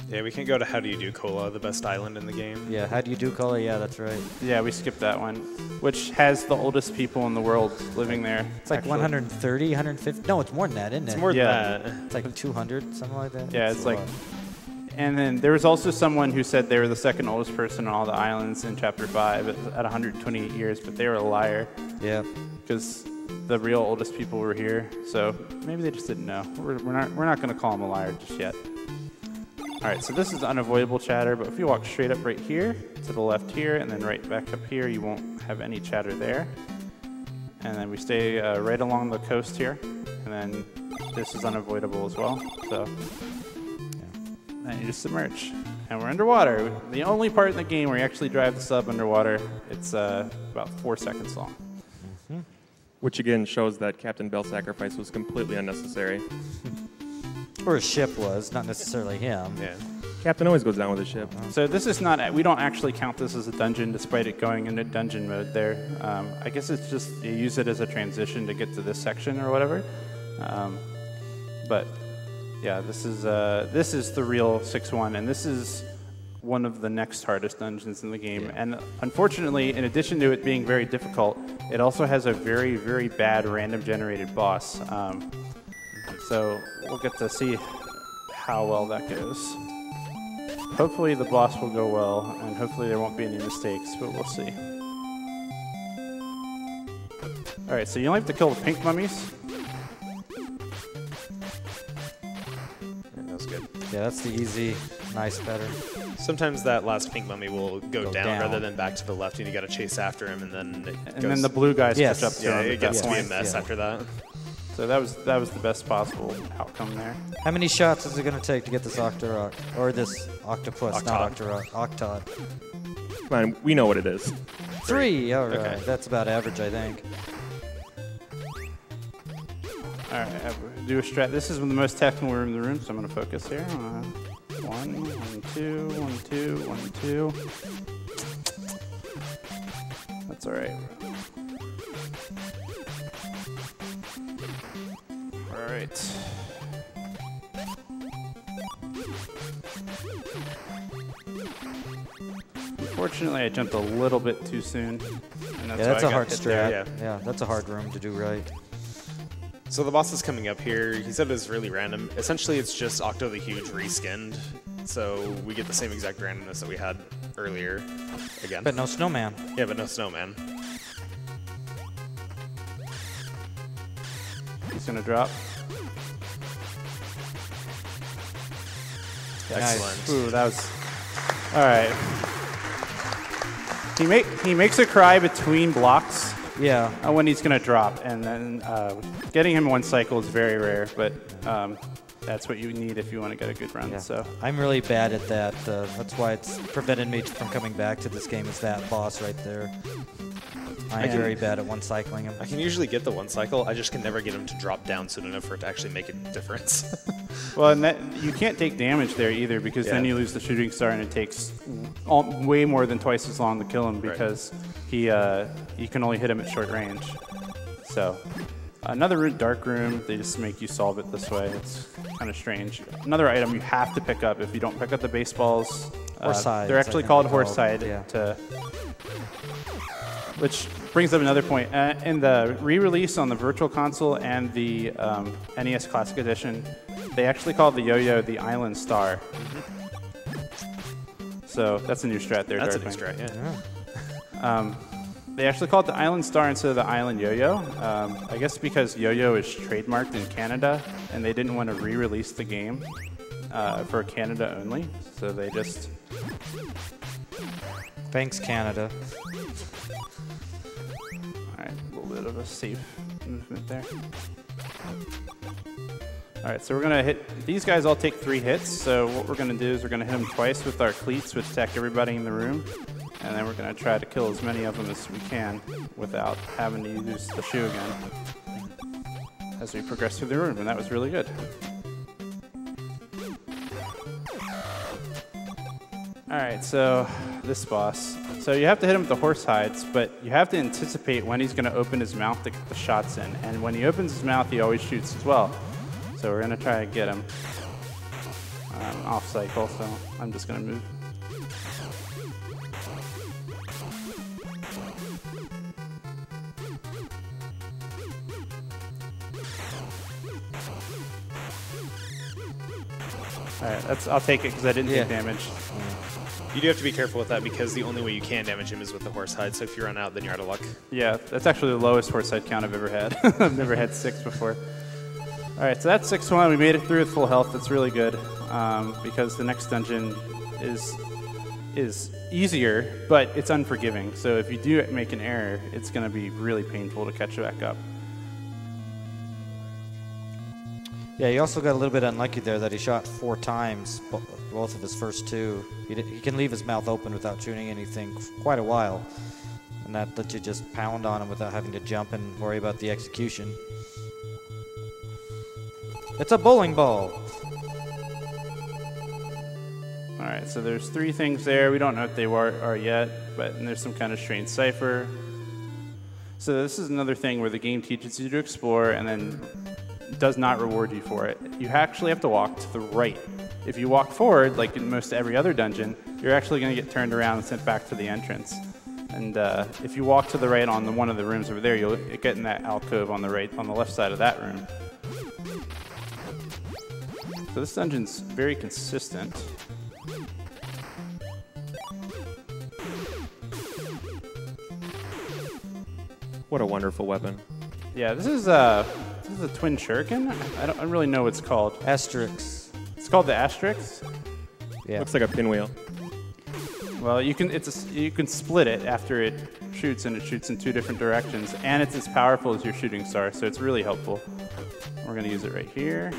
Yeah, we can go to How Do You Do Cola, the best island in the game. Yeah, how do you do color? Yeah, that's right. Yeah, we skipped that one, which has the oldest people in the world living there. It's like 130, 150. No, it's more than that, isn't it? It's more than that. It's like 200, something like that. Yeah, it's like. And then there was also someone who said they were the second oldest person on all the islands in Chapter 5 at 128 years, but they were a liar. Yeah. Because the real oldest people were here, so maybe they just didn't know. We're not going to call them a liar just yet. All right, so this is unavoidable chatter, but if you walk straight up right here, to the left here, and then right back up here, you won't have any chatter there. And then we stay right along the coast here, and then this is unavoidable as well. So then you just submerge, and we're underwater. The only part in the game where you actually drive the sub underwater, it's about 4 seconds long. Which again shows that Captain Bell's sacrifice was completely unnecessary. Or a ship was, not necessarily him. Yeah. Captain always goes down with his ship. So this is not, we don't actually count this as a dungeon despite it going into dungeon mode there. I guess it's just, you use it as a transition to get to this section or whatever. But yeah, this is the real 6-1, and this is one of the next hardest dungeons in the game. Yeah. And unfortunately, in addition to it being very difficult, it also has a very, very bad random generated boss. So we'll get to see how well that goes. Hopefully the boss will go well, and hopefully there won't be any mistakes, but we'll see. All right, so you only have to kill the pink mummies. That was good. Yeah, that's the easy, nice, better. Sometimes that last pink mummy will go down rather than back to the left, and you got to chase after him, and then then the blue guys catch up to him. Yeah, it gets to be a point. mess after that. So that was the best possible outcome there. How many shots is it going to take to get this Octorok? Or this octopus, not Octorok. Octod. Come on, we know what it is. 3, all right. Okay. That's about average, I think. All right, do a strat. This is the most technical room in the room, so I'm going to focus here. 1, 1, 2, 1, 2, 1, 2. That's all right. All right. Unfortunately, I jumped a little bit too soon. And That's a hard hit strat. there. Yeah, that's a hard room to do right. So the boss is coming up here. He said it's really random. Essentially, it's just Octo the Huge reskinned. So we get the same exact randomness that we had earlier again. But no snowman. Yeah, but no snowman. He's going to drop. Excellent. Ooh, that was... All right. He makes a cry between blocks. Yeah. When he's going to drop, and then getting him one cycle is very rare, but that's what you need if you want to get a good run. Yeah. So I'm really bad at that. That's why it's prevented me from coming back to this game, is that boss right there. I'm very bad at one-cycling him. I can usually get the one cycle. I just can never get him to drop down soon enough for it to actually make a difference. well, and you can't take damage there either, because then you lose the shooting star, and it takes way more than twice as long to kill him, because you can only hit him at short range. So Another dark room, they just make you solve it this way. It's kind of strange. Another item you have to pick up if you don't pick up the baseballs. Horse-hides, they're I actually think called they're called, horse-hide, yeah. Which brings up another point. In the re-release on the Virtual Console and the NES Classic Edition, they actually called the yo-yo the Island Star. So that's a new strat there. That's a new Darkwing. strat, yeah. They actually call it the Island Star instead of the Island Yo-Yo. I guess because Yo-Yo is trademarked in Canada, and they didn't want to re-release the game for Canada only, so they just... Thanks, Canada. All right, a little bit of a safe movement there. All right, so we're gonna hit, these guys all take 3 hits, so what we're gonna do is we're gonna hit them twice with our cleats, which attack everybody in the room. And then we're going to try to kill as many of them as we can without having to use the shoe again as we progress through the room, and that was really good. All right, so this boss. So you have to hit him with the horse hides, but you have to anticipate when he's going to open his mouth to get the shots in. And when he opens his mouth, he always shoots as well. So we're going to try to get him off cycle, so I'm just going to move. All right, I'll take it because I didn't take damage. You do have to be careful with that because the only way you can damage him is with the horse hide. So if you run out, then you're out of luck. Yeah, that's actually the lowest horse hide count I've ever had. I've never had 6 before. All right, so that's 6-1. We made it through with full health. That's really good because the next dungeon is easier, but it's unforgiving. So if you do make an error, it's going to be really painful to catch it back up. Yeah, he also got a little bit unlucky there that he shot 4 times, both of his first 2. He can leave his mouth open without shooting anything quite a while, and that lets you just pound on him without having to jump and worry about the execution. It's a bowling ball. All right, so there's 3 things there. We don't know what they are yet, but and there's some kind of strange cipher. So this is another thing where the game teaches you to explore and then does not reward you for it. You actually have to walk to the right. If you walk forward, like in most every other dungeon, you're actually going to get turned around and sent back to the entrance. And if you walk to the right on one of the rooms over there, you'll get in that alcove on the right, on the left side of that room. So this dungeon's very consistent. What a wonderful weapon. Yeah, this is a twin shuriken. I don't really know what it's called. Asterix. It's called the Asterix. Yeah. Looks like a pinwheel. Well, you can split it after it shoots, and it shoots in 2 different directions, and it's as powerful as your shooting star, so it's really helpful. We're going to use it right here.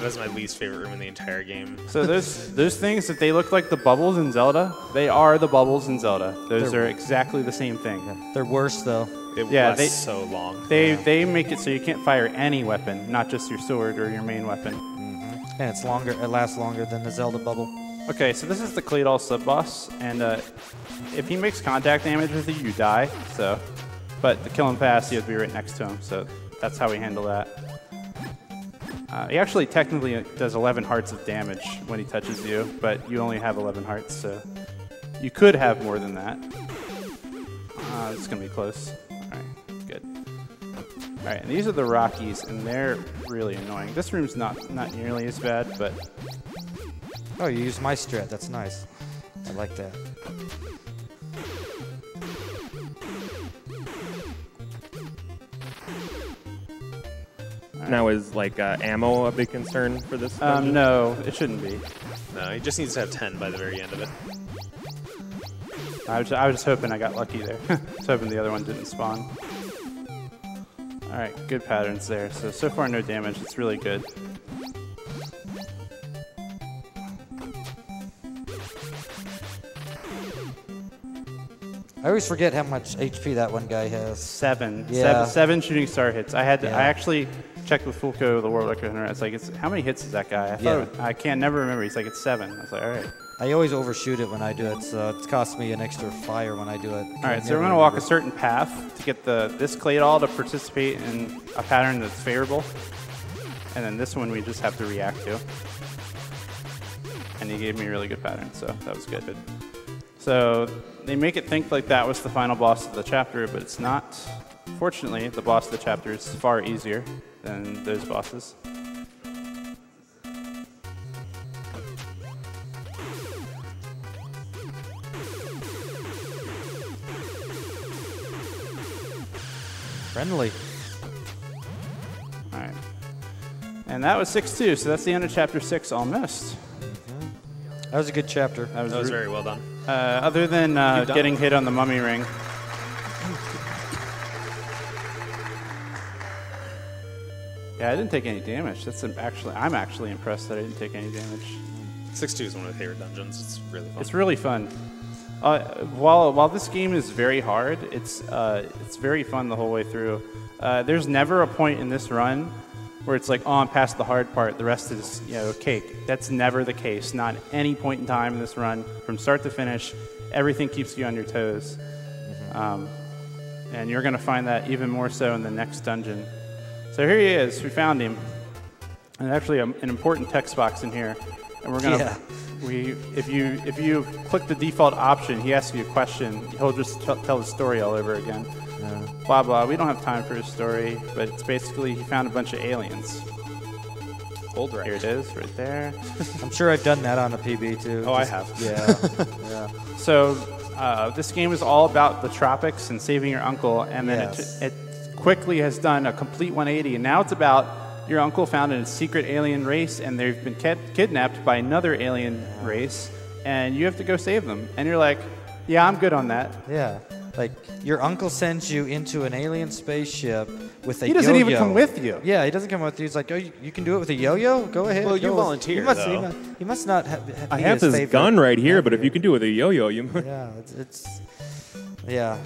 That's my least favorite room in the entire game. So those things that they look like the bubbles in Zelda, they are the bubbles in Zelda. Those are exactly the same thing. Yeah. They're worse, though. It lasts so long. They make it so you can't fire any weapon, not just your sword or your main weapon. And it's longer. It lasts longer than the Zelda bubble. Okay, so this is the Claydol sub-boss, and if he makes contact damage with you, you die. So, but to kill him fast, you have to be right next to him. So that's how we handle that. He actually technically does 11 hearts of damage when he touches you, but you only have 11 hearts, so you could have more than that. It's going to be close. All right, good. All right, and these are the Rockies, and they're really annoying. This room's not nearly as bad, but... Oh, you used my strat. That's nice. I like that. Now, is like ammo a big concern for this dungeon? No, it shouldn't be. No, he just needs to have 10 by the very end of it. I was just hoping I got lucky there. I was hoping the other one didn't spawn. All right, good patterns there. So far no damage. It's really good. I always forget how much HP that one guy has. 7. Yeah. Seven shooting star hits. I actually checked with Fulco, the world record hunter. It's like, how many hits is that guy? I can't never remember. He's like, it's 7. I was like, all right. I always overshoot it when I do it, so it costs me an extra fire when I do it. All right, so we're going to walk a certain path to get this clay doll to participate in a pattern that's favorable. And then this one we just have to react to. And he gave me a really good pattern, so that was good. So they make it think like that was the final boss of the chapter, but it's not. Fortunately, the boss of the chapter is far easier than those bosses. Friendly. All right. And that was 6-2, so that's the end of chapter 6 almost. That was a good chapter. That was very well done. Other than getting hit on the mummy ring. Yeah, I didn't take any damage. I'm actually impressed that I didn't take any damage. 6-2 is one of my favorite dungeons. It's really fun. It's really fun. While this game is very hard, it's very fun the whole way through. There's never a point in this run where it's like, oh, I'm past the hard part, the rest is cake. That's never the case. Not at any point in time in this run, from start to finish, everything keeps you on your toes. And you're going to find that even more so in the next dungeon. So here he is. We found him. And actually an important text box in here. And we're going to... If you click the default option, he asks you a question. He'll just tell the story all over again. Blah, blah. We don't have time for his story, but it's basically he found a bunch of aliens. Old right. Here it is, right there. I'm sure I've done that on a PB too. I have. Yeah. Yeah. So this game is all about the tropics and saving your uncle, and then it quickly has done a complete 180, and now it's about your uncle found a secret alien race, and they've been kidnapped by another alien race, and you have to go save them. And you're like, yeah, I'm good on that. Yeah. Like, your uncle sends you into an alien spaceship with a yo-yo. He doesn't even come with you. Yeah, he doesn't come with you. He's like, oh, you can do it with a yo-yo? Go ahead. Well, go. you volunteer, though. He must not have I have this gun right here, but if you can do it with a yo-yo, you might. Yeah, it's yeah.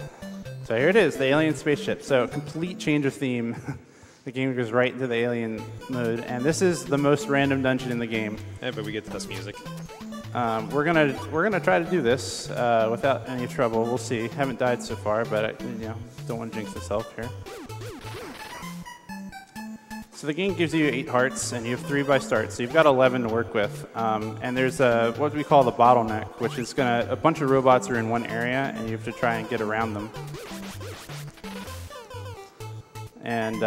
So here it is, the alien spaceship. So complete change of theme. The game goes right into the alien mode, and this is the most random dungeon in the game. Yeah, but we get the best music. We're gonna try to do this without any trouble. We'll see. Haven't died so far, but I, don't want to jinx myself here. So the game gives you 8 hearts, and you have 3 by start, so you've got 11 to work with. And there's what we call the bottleneck, which is a bunch of robots are in one area, and you have to try and get around them. And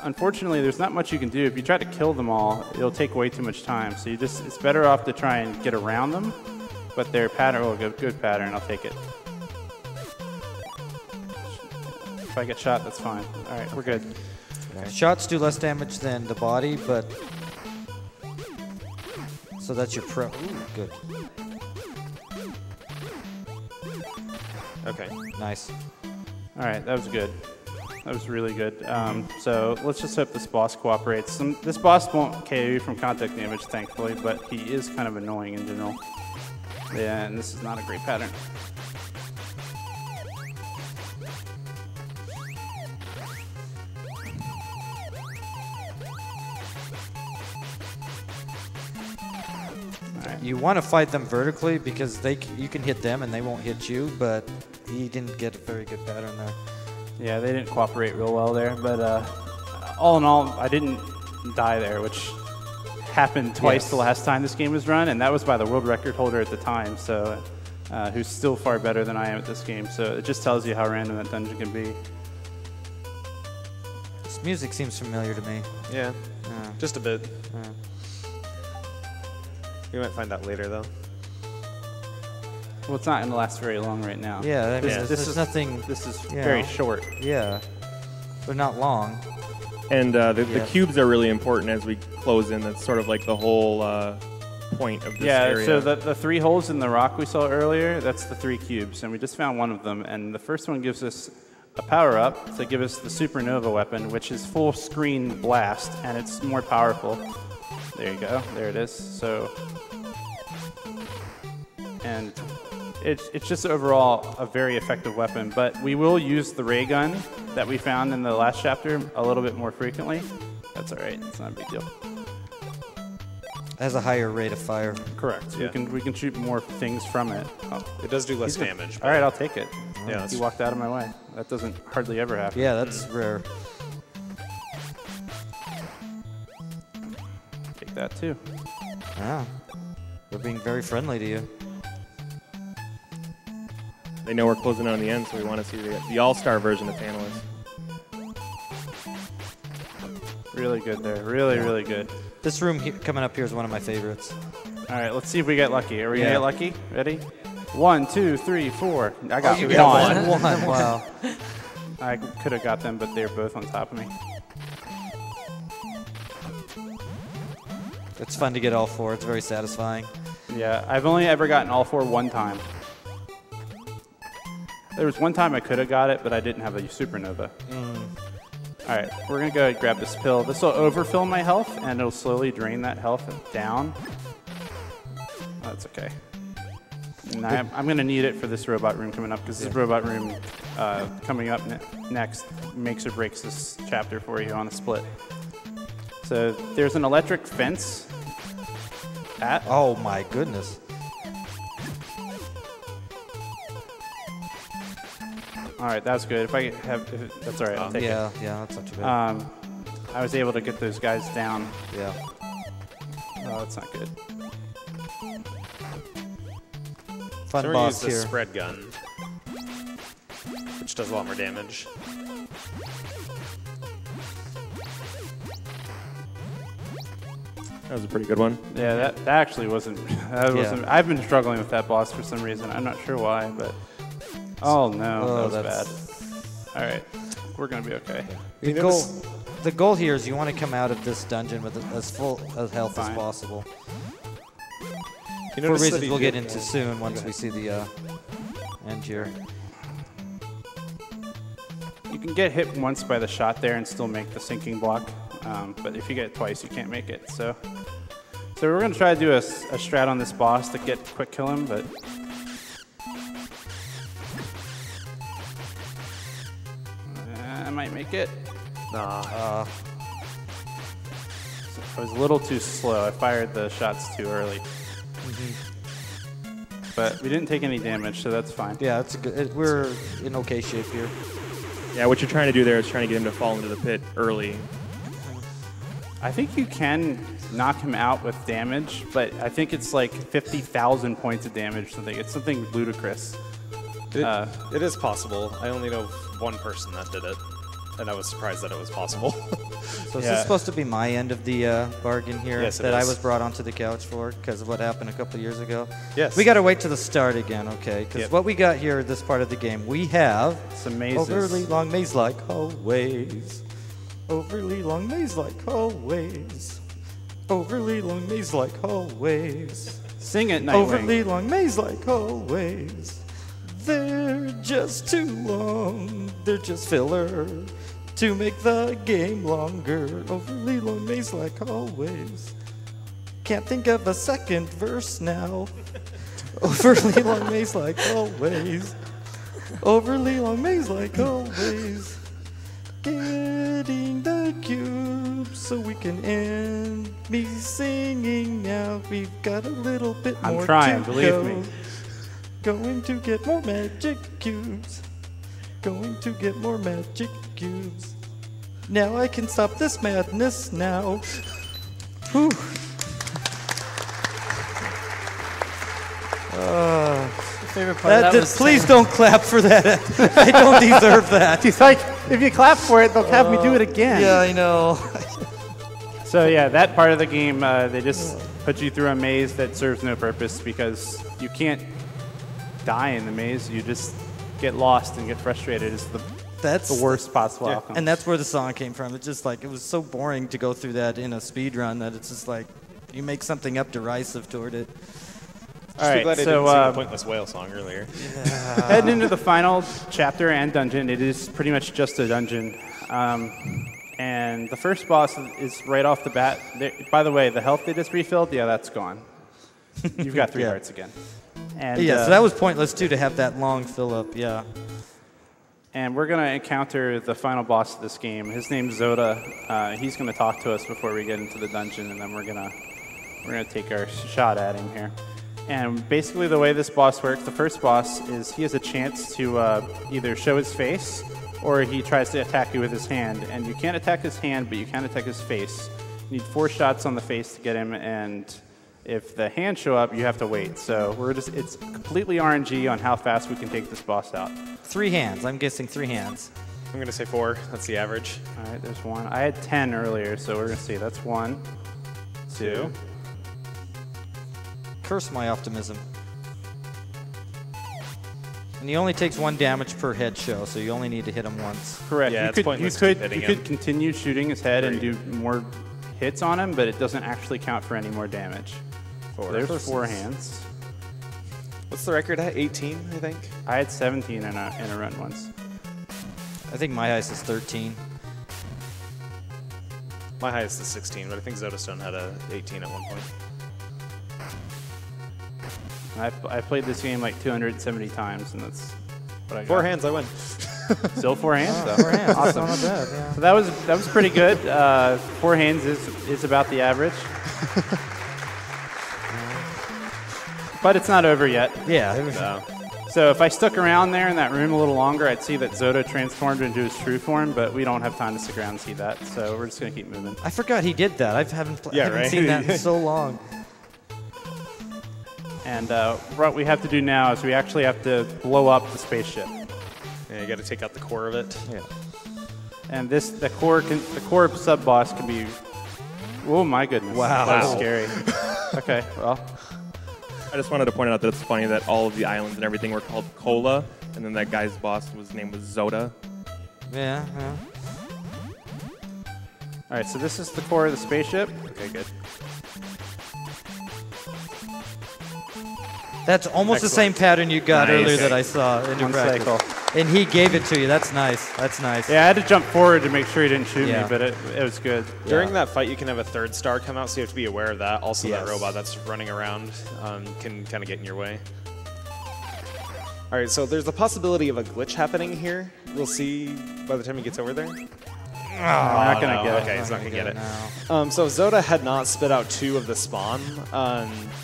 unfortunately, there's not much you can do. If you try to kill them all, it'll take way too much time. So it's better off to try and get around them. But their pattern, good pattern, I'll take it. If I get shot, that's fine. All right, we're good. Okay. Shots do less damage than the body, but so that's your pro. Ooh, good. Okay. Nice. All right, that was good. That was really good. So let's just hope this boss cooperates. This boss won't KO you from contact damage, thankfully, but he is kind of annoying in general. Yeah, and this is not a great pattern. You want to fight them vertically because you can hit them and they won't hit you, but he didn't get a very good pattern there. Yeah, they didn't cooperate real well there, but all in all, I didn't die there, which happened twice the last time this game was run, and that was by the world record holder at the time, so who's still far better than I am at this game, so it just tells you how random that dungeon can be. This music seems familiar to me. Yeah, just a bit. We might find out later, though. Well, it's not going to last very long right now. Yeah, this is nothing. This is very short. Yeah, they're not long. And the cubes are really important as we close in. That's sort of like the whole point of this area. So the 3 holes in the rock we saw earlier, that's the 3 cubes, and we just found one of them. And the first one gives us a power-up to give us the supernova weapon, which is full screen blast, and it's more powerful. There you go. There it is. So, and it's just overall a very effective weapon, but we will use the ray gun that we found in the last chapter a little bit more frequently. That's all right. It's not a big deal. Has a higher rate of fire. Correct. Yeah. We can shoot more things from it. Oh. It does do less damage. All right, I'll take it. Yeah, He walked out of my way. That doesn't hardly ever happen. Yeah, that's rare. Take that too. Ah, we're being very friendly to you. They know we're closing in on the end, so we want to see the all-star version of Tantalus. Really good there. Really, really good. This room coming up here is one of my favorites. All right, let's see if we get lucky. Are we gonna Yeah. get lucky? Ready? 1, 2, 3, 4. I got You one. got one. Wow. I could have got them, but they were both on top of me. It's fun to get all 4. It's very satisfying. Yeah, I've only ever gotten all 4 one time. There was one time I could have got it, but I didn't have a supernova. All right, we're going to go ahead and grab this pill. This will overfill my health, and it'll slowly drain that health down. Oh, that's okay. And I'm going to need it for this robot room coming up, because this robot room coming up next makes or breaks this chapter for you on a split. So there's an electric fence at. Oh my goodness. All right, that's good. If I have, that's all right. I'll take it. Yeah, that's not too bad. I was able to get those guys down. Yeah. Oh, that's not good. Fun So we're gonna use boss the here. spread gun, which does a lot more damage. That was a pretty good one. Yeah, that actually wasn't. That wasn't. I've been struggling with that boss for some reason. I'm not sure why, but. Oh no, Oh, that was that's- bad. All right, we're gonna be okay. The goal here is you want to come out of this dungeon with as full of health as Fine. possible. You For notice that reasons he we'll did- get into soon once we see the end here. You can get hit once by the shot there and still make the sinking block, but if you get it twice, you can't make it. So we're gonna try to do a strat on this boss to get quick kill him, but. I might make it. Nah. I was a little too slow. I fired the shots too early. But we didn't take any damage, so that's fine. Yeah, it's a good. We're in okay shape here. Yeah, what you're trying to do there is trying to get him to fall into the pit early. I think you can knock him out with damage, but I think it's like 50,000 points of damage. Something. It's something ludicrous. It is possible. I only know of one person that did it, and I was surprised that it was possible. So is Yeah. this supposed to be my end of the bargain here Yes, it that I is. was brought onto the couch for because of what happened a couple years ago? Yes. We got to wait to the start again, okay? Because Yep. what we got here, this part of the game, we have Some mazes. overly long maze-like hallways. Overly long maze-like hallways. Overly long maze-like hallways. Sing it, Nightwing. Overly long maze-like hallways. They're just too long. They're just filler to make the game longer. Overly long maze-like hallways. Can't think of a second verse now. Overly long maze-like hallways. Overly long maze-like hallways. Getting the cube so we can end me singing now. We've got a little bit I'm more trying, to believe go. me. Going to get more magic cubes. Going to get more magic cubes. Now I can stop this madness now. Whew. Favorite part of that was Please don't clap for that. I don't deserve that. He's like, if you clap for it, they'll have me do it again. Yeah, I know. So yeah, that part of the game, they just put you through a maze that serves no purpose because you can't die in the maze. You just get lost and get frustrated. It's That's the worst possible outcome. And that's where the song came from. It's just like, it was so boring to go through that in a speed run that it's just like, you make something up derisive toward it. All Just right, glad I so didn't sing the Pointless Whale song earlier. heading into the final chapter and dungeon, it is pretty much just a dungeon. And the first boss is right off the bat. By the way, the health they just refilled, yeah, that's gone. You've got 3 Yeah. hearts again. And, Yeah, so that was pointless too to have that long fill up. Yeah. And we're going to encounter the final boss of this game. His name's Zoda. He's going to talk to us before we get into the dungeon, and then we're gonna take our shot at him here. And basically the way this boss works, the first boss is he has a chance to either show his face or he tries to attack you with his hand. And you can't attack his hand, but you can attack his face. You need 4 shots on the face to get him, and if the hands show up, you have to wait. So it's completely RNG on how fast we can take this boss out. 3 hands. I'm guessing 3 hands. I'm going to say 4. That's the average. All right, there's 1. I had 10 earlier, so we're going to see. That's 1, 2. Curse my optimism. And he only takes 1 damage per head show, so you only need to hit him once. Correct. Yeah, you it's could, pointless you to could, keep hitting you could him. continue shooting his head and do more hits on him, but it doesn't actually count for any more damage. So there's 4 hands. What's the record at? 18, I think? I had 17 in a run once. I think my highest is 13. My highest is 16, but I think Zodastone had a 18 at one point. I played this game like 270 times, and that's what I got. 4 hands, I win. Still 4 hands, though. 4 hands. That's not bad, yeah. So that was pretty good. 4 hands is about the average. But it's not over yet. Yeah. It was, So if I stuck around there in that room a little longer, I'd see that Zoda transformed into his true form, but we don't have time to stick around and see that, so we're just going to keep moving. I forgot he did that. I haven't seen that in so long. And what we have to do now is we actually have to blow up the spaceship. Yeah, you got to take out the core of it. Yeah. And the core sub boss can be. Oh my goodness! Wow. That was scary. Okay, well, I just wanted to point out that it's funny that all of the islands and everything were called Cola, and then that guy's boss was name was Zoda. Yeah. all right. So this is the core of the spaceship. Okay, good. That's almost the same pattern you got Nice. earlier that I saw in your One practice. cycle. And he gave it to you. That's nice. That's nice. Yeah, I had to jump forward to make sure he didn't shoot Yeah. me, but it was good. During that fight, you can have a 3rd star come out, so you have to be aware of that. Also, Yes. that robot that's running around can kind of get in your way. All right, so there's the possibility of a glitch happening here. We'll see by the time he gets over there. We're not gonna get it. Okay, he's not going to get it. No. So Zoda had not spit out 2 of the spawn.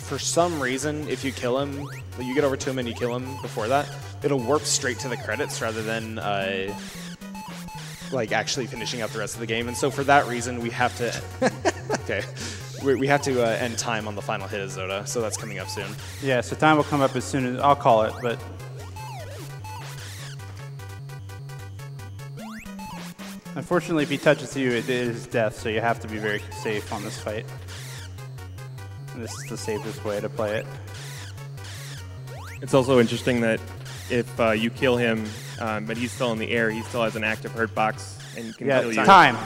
For some reason, if you kill him, you get over to him and you kill him before that, it'll warp straight to the credits rather than like actually finishing up the rest of the game. And so for that reason, we have to okay, we have to end time on the final hit of Zoda. So that's coming up soon. Yeah, so time will come up as soon as I'll call it, but. Unfortunately, if he touches you, it is death, so you have to be very safe on this fight. And this is the safest way to play it. It's also interesting that if you kill him, but he's still in the air, he still has an active hurt box and can kill you. Time.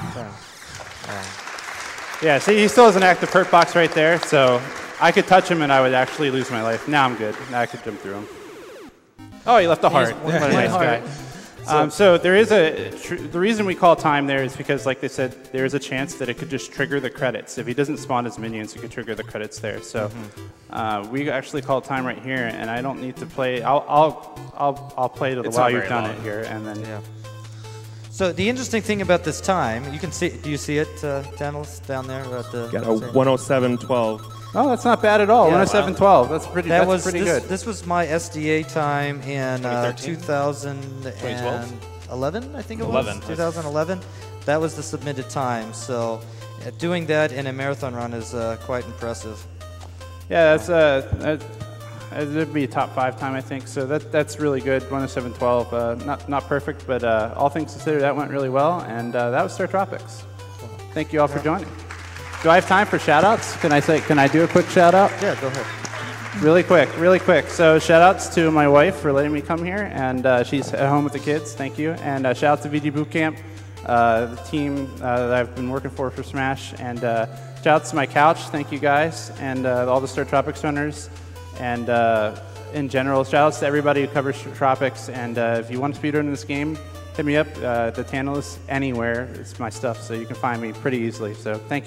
Yeah, see, he still has an active hurt box right there, so I could touch him and I would actually lose my life. Now I'm good. Now I could jump through him. Oh, he left a heart. What a nice guy. So there is the reason we call time there is because, like they said, there is a chance that it could just trigger the credits. If he doesn't spawn his minions, it could trigger the credits there. So we actually call time right here, and I don't need to play. I'll play to the while you've done it here, and then Yeah. So the interesting thing about this time, you can see. Do you see it, Daniels, down there at the? Got a 107.12. Oh, that's not bad at all. Yeah. 107.12. That's pretty. That That's was pretty this, good. This was my SDA time in 2013? 2011, I think it was. 11. 2011. That was the submitted time. So doing that in a marathon run is quite impressive. Yeah, that'd be a top 5 time, I think. So that's really good. 107.12. Not perfect, but all things considered, that went really well. And that was Startropics. Thank you all for joining. Do I have time for shout-outs? Can I do a quick shout-out? Yeah, go ahead. Really quick. So shout-outs to my wife for letting me come here, and she's at home with the kids. Thank you. And shout-out to VG Bootcamp, the team that I've been working for Smash. And shout-outs to my couch. Thank you, guys. And all the Startropics runners. And in general, shout-outs to everybody who covers Startropics. And if you want to speedrun this game, hit me up. The channel is anywhere. It's my stuff, so you can find me pretty easily. So thank you.